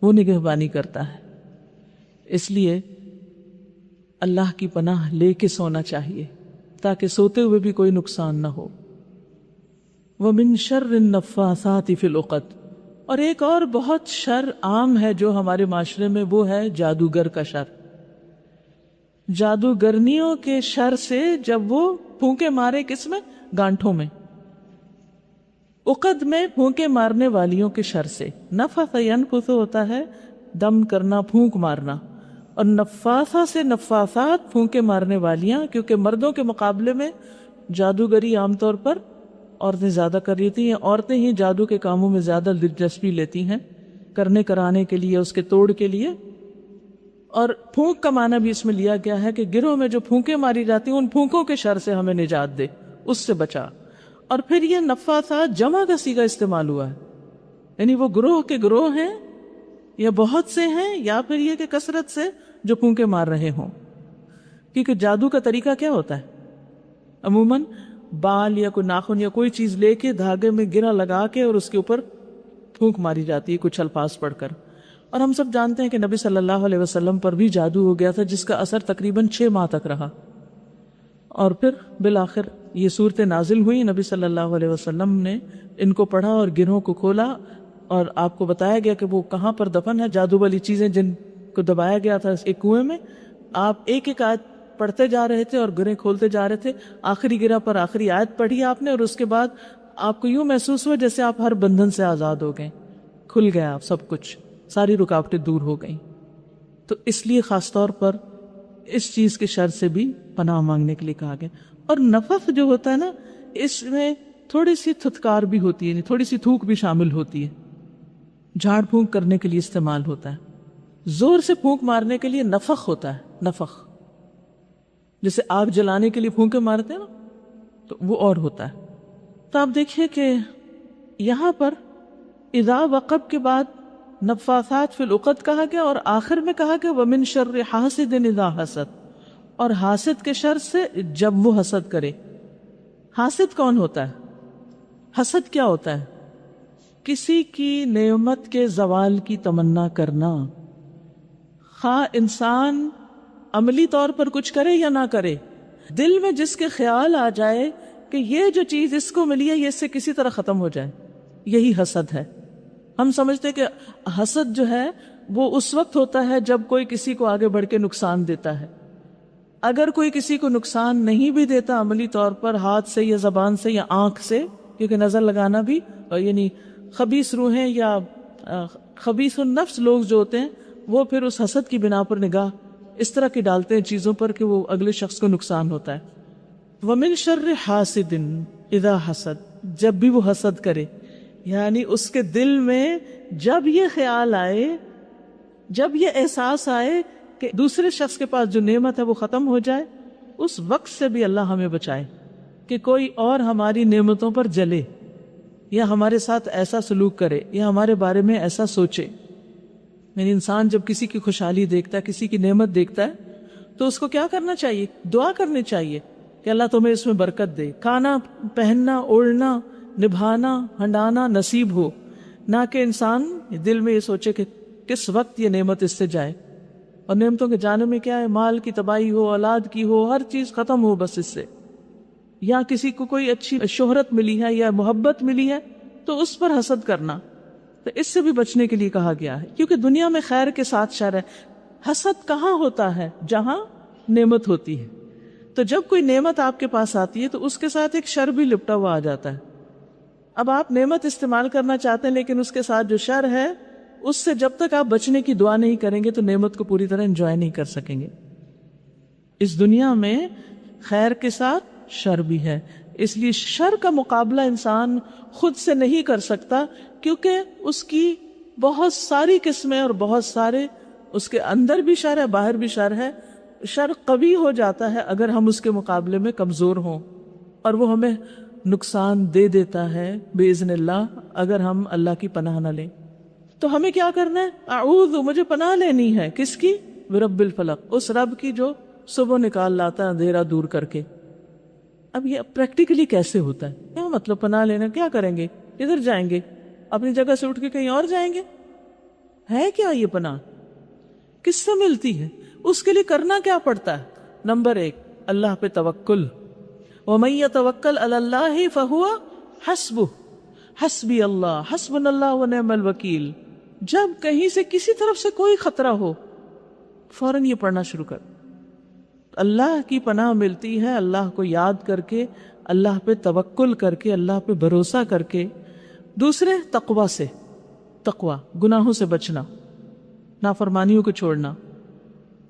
وہ نگہبانی کرتا ہے. اس لیے اللہ کی پناہ لے کے سونا چاہیے تاکہ سوتے ہوئے بھی کوئی نقصان نہ ہو. وَمِن شَرِّ النَّفَّاثَاتِ فِي الْعُقَدِ، اور ایک اور بہت شر عام ہے جو ہمارے معاشرے میں، وہ ہے جادوگر کا شر. جادوگرنیوں کے شر سے جب وہ پھونکے مارے، کس میں؟ گانٹھوں میں. عقد میں پھونکے مارنے والیوں کے شر سے. نفث ینفث ہوتا ہے دم کرنا، پھونک مارنا، اور نفاثہ سے نفاثات، پھونکے مارنے والیاں. کیونکہ مردوں کے مقابلے میں جادوگری عام طور پر عورتیں زیادہ کر لیتی ہیں. عورتیں ہی جادو کے کاموں میں زیادہ دلچسپی لیتی ہیں، کرنے کرانے کے لیے، اس کے توڑ کے لیے. اور پھونک کا معنی بھی اس میں لیا گیا ہے کہ گروہ میں جو پھونکیں ماری جاتی ہیں ان پھونکوں کے شر سے ہمیں نجات دے، اس سے بچا. اور پھر یہ نفاثات جمع کا صیغہ استعمال ہوا ہے، یعنی وہ گروہ کے گروہ ہیں یا بہت سے ہیں، یا پھر یہ کہ کثرت سے جو پھونکے مار رہے ہوں. کیونکہ جادو کا طریقہ کیا ہوتا ہے؟ عموماً بال یا کوئی ناخن یا کوئی چیز لے کے دھاگے میں گرہ لگا کے اور اس کے اوپر پھونک ماری جاتی ہے کچھ الفاظ پڑھ کر. اور ہم سب جانتے ہیں کہ نبی صلی اللہ علیہ وسلم پر بھی جادو ہو گیا تھا جس کا اثر تقریباً 6 ماہ تک رہا. اور پھر بالآخر یہ صورتیں نازل ہوئی، نبی صلی اللہ علیہ وسلم نے ان کو پڑھا اور گرہوں کو کھولا، اور آپ کو بتایا گیا کہ وہ کہاں پر دفن ہے. جادو والی چیزیں جن کو دبایا گیا تھا ایک کنویں میں، آپ ایک ایک آیت پڑھتے جا رہے تھے اور گرہیں کھولتے جا رہے تھے. آخری گرہ پر آخری آیت پڑھی آپ نے، اور اس کے بعد آپ کو یوں محسوس ہوا جیسے آپ ہر بندھن سے آزاد ہو گئے، کھل گیا آپ سب کچھ، ساری رکاوٹیں دور ہو گئیں. تو اس لیے خاص طور پر اس چیز کے شر سے بھی پناہ مانگنے کے لیے کہا گیا. اور نفث جو ہوتا ہے نا، اس میں تھوڑی سی تھتکار بھی ہوتی ہے، تھوڑی سی تھوک بھی شامل ہوتی ہے. جھاڑ پھونک کرنے کے لیے استعمال ہوتا ہے. زور سے پھونک مارنے کے لیے نفخ ہوتا ہے، نفخ جیسے آگ جلانے کے لیے پھونکے مارتے ہیں نا، تو وہ اور ہوتا ہے. تو آپ دیکھیے کہ یہاں پر اذا وقب کے بعد نفاثات فی العقد کہا گیا، اور آخر میں کہا گیا ومن شر حاسد اذا حسد، اور حاسد کے شر سے جب وہ حسد کرے. حاسد کون ہوتا ہے؟ حسد کیا ہوتا ہے؟ کسی کی نعمت کے زوال کی تمنا کرنا، خواہ انسان عملی طور پر کچھ کرے یا نہ کرے. دل میں جس کے خیال آ جائے کہ یہ جو چیز اس کو ملی ہے یہ اس سے کسی طرح ختم ہو جائے، یہی حسد ہے. ہم سمجھتے کہ حسد جو ہے وہ اس وقت ہوتا ہے جب کوئی کسی کو آگے بڑھ کے نقصان دیتا ہے. اگر کوئی کسی کو نقصان نہیں بھی دیتا عملی طور پر، ہاتھ سے یا زبان سے یا آنکھ سے، کیونکہ نظر لگانا بھی، یعنی خبیث روحیں یا خبیث النفس لوگ جو ہوتے ہیں وہ پھر اس حسد کی بنا پر نگاہ اس طرح کی ڈالتے ہیں چیزوں پر کہ وہ اگلے شخص کو نقصان ہوتا ہے. وَمِن شَرِّ حَاسِدٍ اِذَا حَسَد، جب بھی وہ حسد کرے، یعنی اس کے دل میں جب یہ خیال آئے، جب یہ احساس آئے کہ دوسرے شخص کے پاس جو نعمت ہے وہ ختم ہو جائے، اس وقت سے بھی اللہ ہمیں بچائے کہ کوئی اور ہماری نعمتوں پر جلے یا ہمارے ساتھ ایسا سلوک کرے یا ہمارے بارے میں ایسا سوچے. یعنی انسان جب کسی کی خوشحالی دیکھتا ہے، کسی کی نعمت دیکھتا ہے، تو اس کو کیا کرنا چاہیے؟ دعا کرنی چاہیے کہ اللہ تمہیں اس میں برکت دے، کھانا پہننا اوڑھنا نبھانا ہنڈانا نصیب ہو، نہ کہ انسان دل میں یہ سوچے کہ کس وقت یہ نعمت اس سے جائے. اور نعمتوں کے جانے میں کیا ہے؟ مال کی تباہی ہو، اولاد کی ہو، ہر چیز ختم ہو بس اس سے. یا کسی کو کوئی اچھی شہرت ملی ہے یا محبت ملی ہے تو اس پر حسد کرنا، تو اس سے بھی بچنے کے لیے کہا گیا ہے. کیونکہ دنیا میں خیر کے ساتھ شر ہے. حسد کہاں ہوتا ہے؟ جہاں نعمت ہوتی ہے. تو جب کوئی نعمت آپ کے پاس آتی ہے تو اس کے ساتھ ایک شر بھی لپٹا ہوا آ جاتا ہے. اب آپ نعمت استعمال کرنا چاہتے ہیں لیکن اس کے ساتھ جو شر ہے اس سے جب تک آپ بچنے کی دعا نہیں کریں گے تو نعمت کو پوری طرح انجوائے نہیں کر سکیں گے. اس دنیا میں خیر کے ساتھ شر بھی ہے، اس لیے شر کا مقابلہ انسان خود سے نہیں کر سکتا، کیونکہ اس کی بہت ساری قسمیں اور بہت سارے، اس کے اندر بھی شر ہے، باہر بھی شر ہے. شر قوی ہو جاتا ہے اگر ہم اس کے مقابلے میں کمزور ہوں، اور وہ ہمیں نقصان دے دیتا ہے باذن اللہ اگر ہم اللہ کی پناہ نہ لیں. تو ہمیں کیا کرنا ہے؟ اعوذ، مجھے پناہ لینی ہے کس کی؟ برب الفلق، اس رب کی جو صبح نکال لاتا ہے اندھیرا دور کر کے. اب یہ پریکٹیکلی کیسے ہوتا ہے؟ کیا مطلب پناہ لینا؟ کیا کریں گے؟ ادھر جائیں گے؟ اپنی جگہ سے اٹھ کے کہیں اور جائیں گے؟ ہے کیا یہ پناہ؟ کس سے ملتی ہے؟ اس کے لیے کرنا کیا پڑتا ہے؟ نمبر 1 اللہ پہ توکل. وَمَن يَتَوَكَّلْ عَلَى اللَّهِ فَهُوَ حَسْبُهُ حَسْبِيَ اللَّهُ حَسْبُنَا اللَّهُ وَنِعْمَ الْوَكِيلُ. جب کہیں سے کسی طرف سے کوئی خطرہ ہو فوراً یہ پڑھنا شروع کر. اللہ کی پناہ ملتی ہے اللہ کو یاد کر کے، اللہ پہ توکل کر کے، اللہ پہ بھروسہ کر کے. دوسرے تقوی سے، تقوی گناہوں سے بچنا، نافرمانیوں کو چھوڑنا.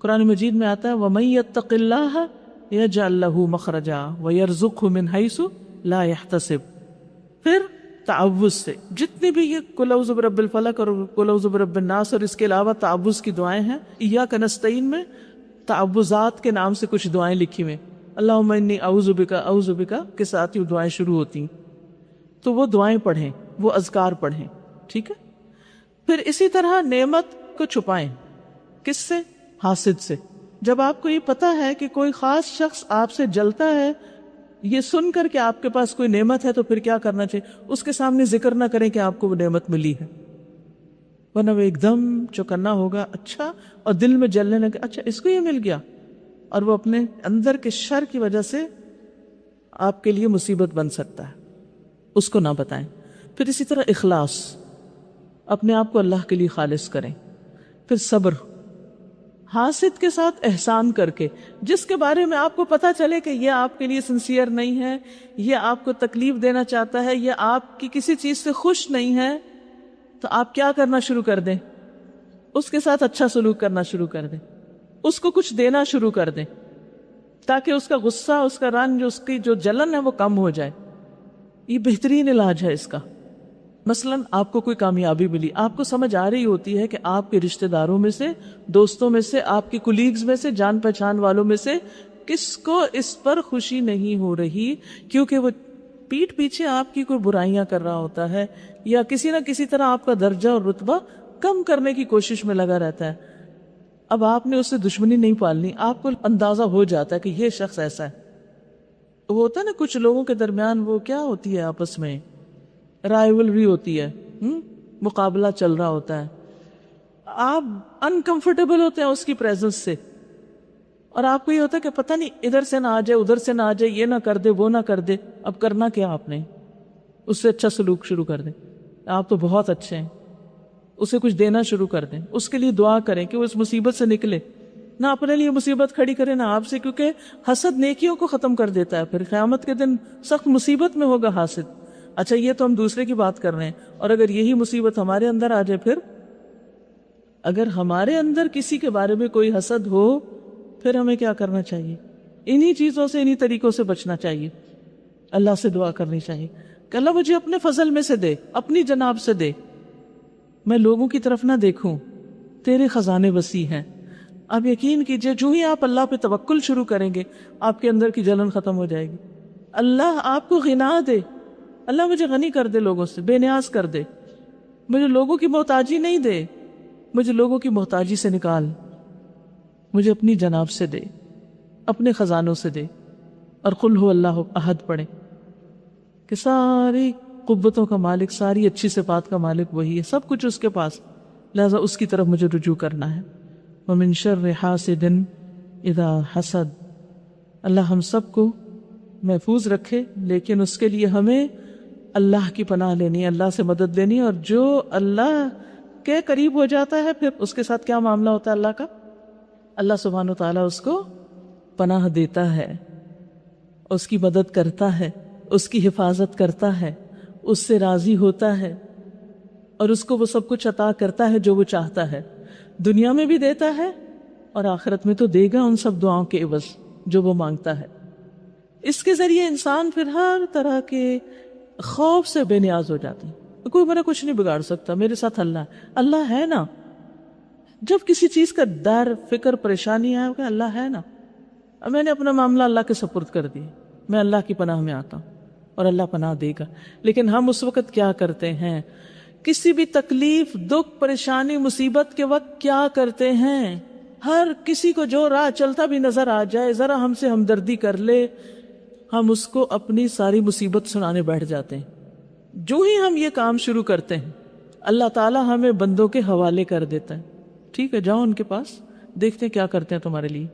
قرآن مجید میں آتا ہے وَمَن يَتَّقِ اللَّهَ يَجْعَل لَّهُ مَخْرَجًا وَيَرْزُقْهُ مِنْ حَيْثُ لَا يَحْتَسِبُ. پھر تعوذ سے، جتنی بھی یہ قُلْ اعوذ برب الفلق اور قُلْ اعوذ برب الناس اور اس کے علاوہ تعوذ کی دعائیں ہیں. ایاک نستعین میں تعوذات کے نام سے کچھ دعائیں لکھی ہوئیں. اللہم انی اعوذ بک کے ساتھ یہ دعائیں شروع ہوتی ہیں. تو وہ دعائیں پڑھیں، وہ اذکار پڑھیں. ٹھیک ہے. پھر اسی طرح نعمت کو چھپائیں. کس سے؟ حاسد سے. جب آپ کو یہ پتا ہے کہ کوئی خاص شخص آپ سے جلتا ہے، یہ سن کر کہ آپ کے پاس کوئی نعمت ہے، تو پھر کیا کرنا چاہیے؟ اس کے سامنے ذکر نہ کریں کہ آپ کو وہ نعمت ملی ہے، ورنہ وہ ایک دم چوکنا ہوگا، اچھا، اور دل میں جلنے لگے، اچھا اس کو یہ مل گیا، اور وہ اپنے اندر کے شر کی وجہ سے آپ کے لیے مصیبت بن سکتا ہے. اس کو نہ بتائیں. پھر اسی طرح اخلاص، اپنے آپ کو اللہ کے لیے خالص کریں. پھر صبر، حاسد کے ساتھ احسان کر کے، جس کے بارے میں آپ کو پتا چلے کہ یہ آپ کے لیے سنسیئر نہیں ہے، یہ آپ کو تکلیف دینا چاہتا ہے، یہ آپ کی کسی چیز سے خوش نہیں ہے، تو آپ کیا کرنا شروع کر دیں؟ اس کے ساتھ اچھا سلوک کرنا شروع کر دیں، اس کو کچھ دینا شروع کر دیں، تاکہ اس کا غصہ، اس کا رنج، اس کی جو جلن ہے وہ کم ہو جائے. یہ بہترین علاج ہے اس کا. مثلا آپ کو کوئی کامیابی ملی، آپ کو سمجھ آ رہی ہوتی ہے کہ آپ کے رشتہ داروں میں سے، دوستوں میں سے، آپ کے کولیگز میں سے، جان پہچان والوں میں سے کس کو اس پر خوشی نہیں ہو رہی، کیونکہ وہ پیٹھ پیچھے آپ کی کوئی برائیاں کر رہا ہوتا ہے، یا کسی نہ کسی طرح آپ کا درجہ اور رتبہ کم کرنے کی کوشش میں لگا رہتا ہے. اب آپ نے اس سے دشمنی نہیں پالنی، آپ کو اندازہ ہو جاتا ہے کہ یہ شخص ایسا ہے. وہ ہوتا ہے نا کچھ لوگوں کے درمیان وہ کیا ہوتی ہے، آپس میں رائیولری ہوتی ہے، مقابلہ چل رہا ہوتا ہے، آپ انکمفرٹیبل ہوتے ہیں اس کی پریزنس سے، اور آپ کو یہ ہوتا ہے کہ پتہ نہیں ادھر سے نہ آ جائے، ادھر سے نہ آ جائے، یہ نہ کر دے، وہ نہ کر دے. اب کرنا کیا آپ نے؟ اس سے اچھا سلوک شروع کر دیں. آپ تو بہت اچھے ہیں، اسے کچھ دینا شروع کر دیں، اس کے لیے دعا کریں کہ وہ اس مصیبت سے نکلے. نہ اپنے لیے مصیبت کھڑی کرے نہ آپ سے، کیونکہ حسد نیکیوں کو ختم کر دیتا ہے. پھر قیامت کے دن سخت مصیبت میں ہوگا حاسد. اچھا یہ تو ہم دوسرے کی بات کر رہے ہیں، اور اگر یہی مصیبت ہمارے اندر آ جائے، پھر اگر ہمارے اندر کسی کے بارے میں کوئی حسد ہو، پھر ہمیں کیا کرنا چاہیے؟ انہی چیزوں سے، انہی طریقوں سے بچنا چاہیے. اللہ سے دعا کرنی چاہیے کہ اللہ مجھے اپنے فضل میں سے دے، اپنی جناب سے دے، میں لوگوں کی طرف نہ دیکھوں، تیرے خزانے وسیع ہیں. آپ یقین کیجئے جو ہی آپ اللہ پہ توکل شروع کریں گے، آپ کے اندر کی جلن ختم ہو جائے گی. اللہ آپ کو غنا دے، اللہ مجھے غنی کر دے، لوگوں سے بے نیاز کر دے، مجھے لوگوں کی محتاجی نہیں دے، مجھے لوگوں کی محتاجی سے نکال، مجھے اپنی جناب سے دے، اپنے خزانوں سے دے. اور قل ہو اللہ احد پڑھیں کہ ساری قوتوں کا مالک، ساری اچھی صفات کا مالک وہی ہے، سب کچھ اس کے پاس، لہذا اس کی طرف مجھے رجوع کرنا ہے. وَمِن شَرِّ حَاسِدٍ اِذَا حَسَدَ. اللہ ہم سب کو محفوظ رکھے، لیکن اس کے لیے ہمیں اللہ کی پناہ لینی ہے، اللہ سے مدد لینی ہے. اور جو اللہ کے قریب ہو جاتا ہے، پھر اس کے ساتھ کیا معاملہ ہوتا ہے اللہ کا؟ اللہ سبحانہ وتعالیٰ اس کو پناہ دیتا ہے، اس کی مدد کرتا ہے، اس کی حفاظت کرتا ہے، اس سے راضی ہوتا ہے، اور اس کو وہ سب کچھ عطا کرتا ہے جو وہ چاہتا ہے. دنیا میں بھی دیتا ہے، اور آخرت میں تو دے گا ان سب دعاؤں کے عوض جو وہ مانگتا ہے. اس کے ذریعے انسان پھر ہر طرح کے خوف سے بے نیاز ہو جاتا ہے. کوئی میرا کچھ نہیں بگاڑ سکتا، میرے ساتھ اللہ ہے نا. جب کسی چیز کا ڈر، فکر، پریشانی آئے کہ اللہ ہے نا، میں نے اپنا معاملہ اللہ کے سپرد کر دیا، میں اللہ کی پناہ میں آتا ہوں اور اللہ پناہ دے گا. لیکن ہم اس وقت کیا کرتے ہیں؟ کسی بھی تکلیف، دکھ، پریشانی، مصیبت کے وقت کیا کرتے ہیں؟ ہر کسی کو جو راہ چلتا بھی نظر آ جائے، ذرا ہم سے ہمدردی کر لے، ہم اس کو اپنی ساری مصیبت سنانے بیٹھ جاتے ہیں. جو ہی ہم یہ کام شروع کرتے ہیں، اللہ تعالیٰ ہمیں بندوں کے حوالے کر دیتا ہے. ٹھیک ہے، جاؤ ان کے پاس، دیکھتے ہیں کیا کرتے ہیں تمہارے لیے.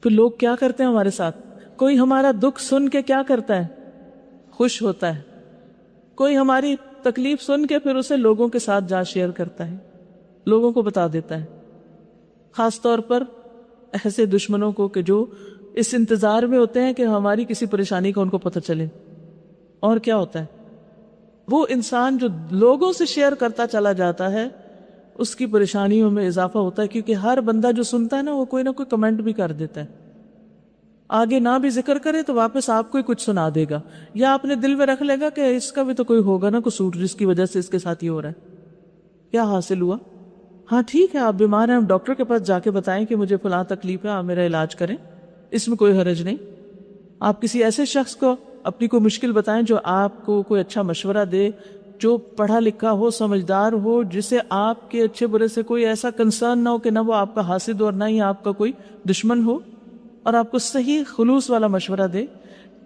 پھر لوگ کیا کرتے ہیں ہمارے ساتھ. کوئی ہمارا دکھ سن کے کیا کرتا ہے؟ خوش ہوتا ہے. کوئی ہماری تکلیف سن کے پھر اسے لوگوں کے ساتھ جا شیئر کرتا ہے، لوگوں کو بتا دیتا ہے. خاص طور پر ایسے دشمنوں کو کہ جو اس انتظار میں ہوتے ہیں کہ ہماری کسی پریشانی کا ان کو پتہ چلے. اور کیا ہوتا ہے، وہ انسان جو لوگوں سے شیئر کرتا چلا جاتا ہے اس کی پریشانیوں میں اضافہ ہوتا ہے، کیونکہ ہر بندہ جو سنتا ہے نا وہ کوئی نہ کوئی کمنٹ بھی کر دیتا ہے. آگے نہ بھی ذکر کرے تو واپس آپ کو ہی کچھ سنا دے گا، یا اپنے دل میں رکھ لے گا کہ اس کا بھی تو کوئی ہوگا نا قصور جس کی وجہ سے اس کے ساتھ یہ ہو رہا ہے. کیا حاصل ہوا؟ ہاں ٹھیک ہے، آپ بیمار ہیں، ہم ڈاکٹر کے پاس جا کے بتائیں کہ مجھے فلاں تکلیف ہے، آپ میرا علاج کریں، اس میں کوئی حرج نہیں. آپ کسی ایسے شخص کو اپنی کوئی مشکل بتائیں جو آپ کو کوئی اچھا مشورہ دے، جو پڑھا لکھا ہو، سمجھدار ہو، جسے آپ کے اچھے برے سے کوئی ایسا کنسرن نہ ہو کہ نہ وہ آپ کا حاسد اور نہ ہی آپ کا کوئی دشمن ہو، اور آپ کو صحیح خلوص والا مشورہ دے.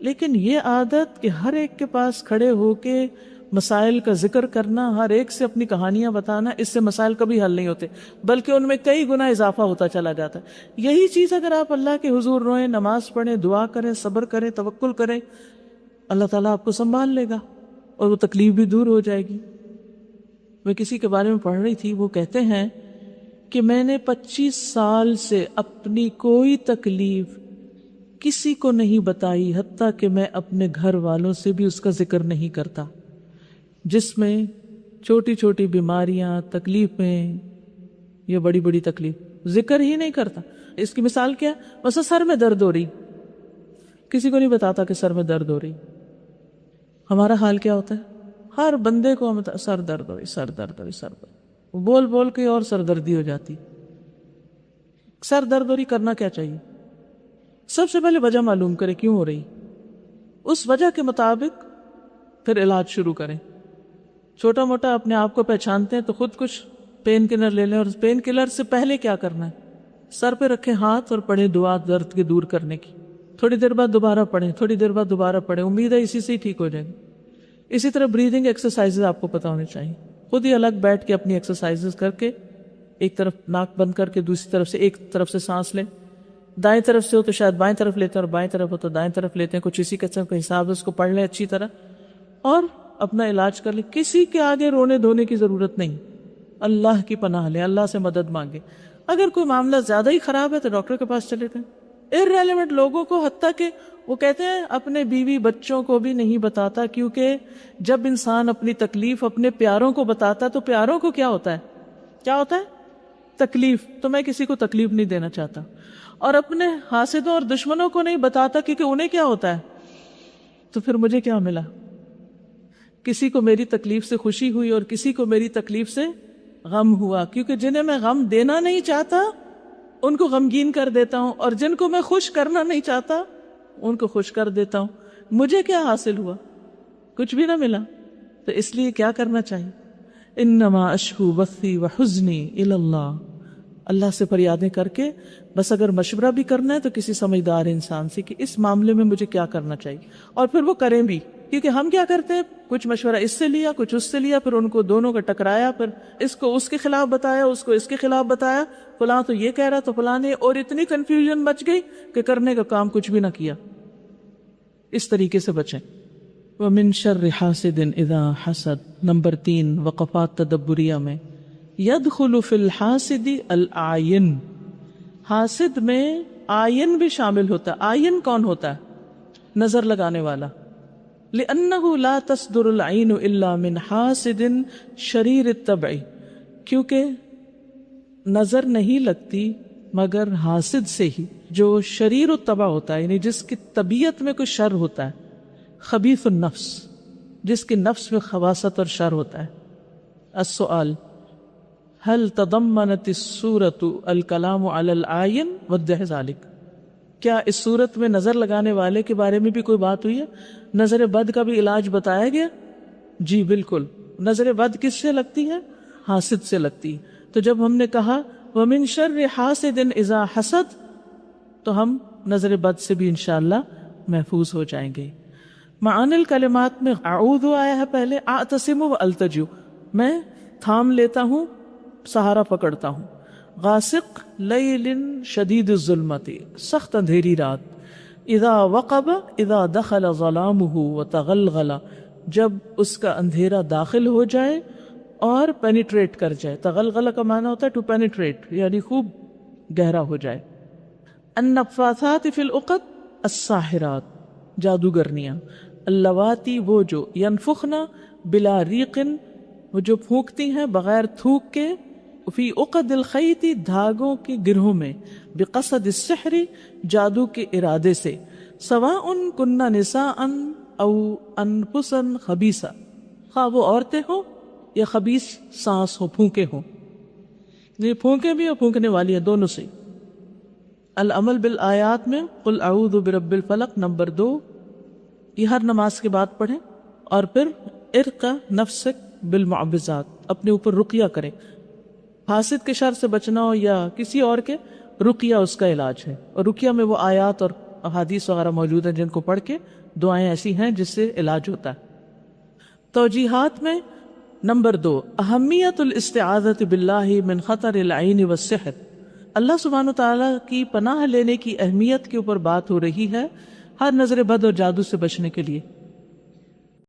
لیکن یہ عادت کہ ہر ایک کے پاس کھڑے ہو کے مسائل کا ذکر کرنا، ہر ایک سے اپنی کہانیاں بتانا، اس سے مسائل کبھی حل نہیں ہوتے بلکہ ان میں کئی گنا اضافہ ہوتا چلا جاتا ہے. یہی چیز اگر آپ اللہ کے حضور روئیں، نماز پڑھیں، دعا کریں، صبر کریں، توکل کریں، اللہ تعالیٰ آپ کو سنبھال لے گا اور وہ تکلیف بھی دور ہو جائے گی. میں کسی کے بارے میں پڑھ رہی تھی، وہ کہتے ہیں کہ میں نے 25 سال سے اپنی کوئی تکلیف کسی کو نہیں بتائی، حتیٰ کہ میں اپنے گھر والوں سے بھی اس کا ذکر نہیں کرتا، جس میں چھوٹی چھوٹی بیماریاں، تکلیفیں یا بڑی بڑی تکلیف ذکر ہی نہیں کرتا. اس کی مثال کیا ہے؟ بس سر میں درد ہو رہی، کسی کو نہیں بتاتا کہ سر میں درد ہو رہی. ہمارا حال کیا ہوتا ہے؟ ہر بندے کو ہم سر درد ہو رہی، سر درد ہو رہی، سر درد، بول بول کے اور سر دردی ہو جاتی. سر درد ہو رہی، کرنا کیا چاہیے؟ سب سے پہلے وجہ معلوم کرے کیوں ہو رہی، اس وجہ کے مطابق پھر علاج شروع کریں. چھوٹا موٹا اپنے آپ کو پہچانتے ہیں تو خود کچھ پین کلر لے لیں، اور پین کلر سے پہلے کیا کرنا ہے؟ سر پہ رکھیں ہاتھ اور پڑھیں دعا درد کے دور کرنے کی. تھوڑی دیر بعد دوبارہ پڑھیں، تھوڑی دیر بعد دوبارہ پڑھیں، امید ہے اسی سے ہی ٹھیک ہو جائے گا. اسی طرح بریدنگ ایکسرسائزز آپ کو پتہ ہونے چاہیے. خود ہی الگ بیٹھ کے اپنی ایکسرسائزز کر کے ایک طرف ناک بند کر کے دوسری طرف سے ایک طرف سے سانس لیں. دائیں طرف سے ہو تو شاید بائیں طرف لیتے ہیں، اور بائیں طرف ہو تو دائیں طرف لیتے ہیں. کچھ اسی قسم کا حساب اس کو پڑھ لیں اچھی طرح اور اپنا علاج کر لیں. کسی کے آگے رونے دھونے کی ضرورت نہیں، اللہ کی پناہ لیں، اللہ سے مدد مانگیں. اگر کوئی معاملہ زیادہ ہی خراب ہے تو ڈاکٹر کے پاس چلے جائیں. ارریلیونٹ لوگوں کو، حتیٰ کہ وہ کہتے ہیں اپنے بیوی بچوں کو بھی نہیں بتاتا، کیونکہ جب انسان اپنی تکلیف اپنے پیاروں کو بتاتا تو پیاروں کو کیا ہوتا ہے؟ کیا ہوتا ہے؟ تکلیف. تو میں کسی کو تکلیف نہیں دینا چاہتا. اور اپنے حاسدوں اور دشمنوں کو نہیں بتاتا کیونکہ انہیں کیا ہوتا ہے؟ تو پھر مجھے کیا ملا؟ کسی کو میری تکلیف سے خوشی ہوئی اور کسی کو میری تکلیف سے غم ہوا، کیونکہ جنہیں میں غم دینا نہیں چاہتا ان کو غمگین کر دیتا ہوں، اور جن کو میں خوش کرنا نہیں چاہتا ان کو خوش کر دیتا ہوں. مجھے کیا حاصل ہوا؟ کچھ بھی نہ ملا. تو اس لیے کیا کرنا چاہیے؟ انما اشکو بثی وحزنی الی اللہ، اللہ سے فریادیں کر کے. بس اگر مشورہ بھی کرنا ہے تو کسی سمجھدار انسان سے کہ اس معاملے میں مجھے کیا کرنا چاہیے، اور پھر وہ کریں بھی. کیونکہ ہم کیا کرتے ہیں، کچھ مشورہ اس سے لیا، کچھ اس سے لیا، پھر ان کو دونوں کا ٹکرایا، پھر اس کو اس کے خلاف بتایا، اس کو اس کے خلاف بتایا، فلاں تو یہ کہہ رہا تو فلاں نے، اور اتنی کنفیوژن مچ گئی کہ کرنے کا کام کچھ بھی نہ کیا. اس طریقے سے بچیں. وَمِن شَرِّ حَاسِدٍ إِذَا حَسَدَ. نمبر 3 وقفات تدبریہ میں يَدْخُلُ فِي الْحَاسِدِ الْعَائِن. حاسد میں آئین بھی شامل ہوتا ہے. آئین کون ہوتا ہے؟ نظر لگانے والا. لِأَنَّهُ لَا تَصْدُرُ الْعَيْنُ إِلَّا مِنْ حَاسِدٍ شَرِيرِ الطَّبْعِ. کیونکہ نظر نہیں لگتی مگر حاسد سے ہی، جو شریر الطبع ہوتا ہے، یعنی جس کی طبیعت میں کوئی شر ہوتا ہے. خبیث النفس، جس کے نفس میں خباثت اور شر ہوتا ہے. السؤال هل تضمنت الصورة الكلام على العين وضح ذلك. کیا اس صورت میں نظر لگانے والے کے بارے میں بھی کوئی بات ہوئی ہے؟ نظر بد کا بھی علاج بتایا گیا؟ جی بالکل. نظر بد کس سے لگتی ہے؟ حاسد سے لگتی ہے. تو جب ہم نے کہا وَمِن شَرِّ حَاسِدٍ إِذَا حَسَدَ، تو ہم نظر بد سے بھی انشاءاللہ محفوظ ہو جائیں گے. معانی الکلمات میں اعوذ آیا ہے پہلے، اعتصم و التجو. میں تھام لیتا ہوں، سہارا پکڑتا ہوں. غاسق لیل شدید الظلمت، سخت اندھیری رات. اذا وقب اذا دخل ظلامہ وتغلغل، جب اس کا اندھیرا داخل ہو جائے اور پینیٹریٹ کر جائے. تغلغل کا معنی ہوتا ہے ٹو پینیٹریٹ، یعنی خوب گہرا ہو جائے. النفاثات فی العقد الساحرات، جادوگرنیاں. اللواتی، وہ جو، ینفخن بلا ریق، وہ جو پھونکتی ہیں بغیر تھوک کے، فی عقد الخیط، دھاگوں کے گرہوں میں، بقصد السحر، جادو کے ارادے سے. سواء کنن نساء او انفسا خبیثہ، خواہ وہ عورتیں ہوں یا خبیث سانس ہو، پھونکے ہوں. یہ پھونکے بھی اور پھونکنے والی ہیں، دونوں سے. العمل بالآیات میں قل اعوذ برب الفلق نمبر 2، یہ ہر نماز کے بعد پڑھیں. اور پھر ارقا نفسک بالمعوذات، اپنے اوپر رقیہ کریں. حاسد کے شر سے بچنا ہو یا کسی اور کے، رقیہ اس کا علاج ہے. اور رقیہ میں وہ آیات اور احادیث وغیرہ موجود ہیں جن کو پڑھ کے دعائیں ایسی ہیں جس سے علاج ہوتا ہے. توجیحات میں نمبر 2، اہمیت الاستعاذۃ باللہ من خطر العین والسحر. اللہ سبحانہ وتعالیٰ کی پناہ لینے کی اہمیت کے اوپر بات ہو رہی ہے ہر نظر بد اور جادو سے بچنے کے لیے.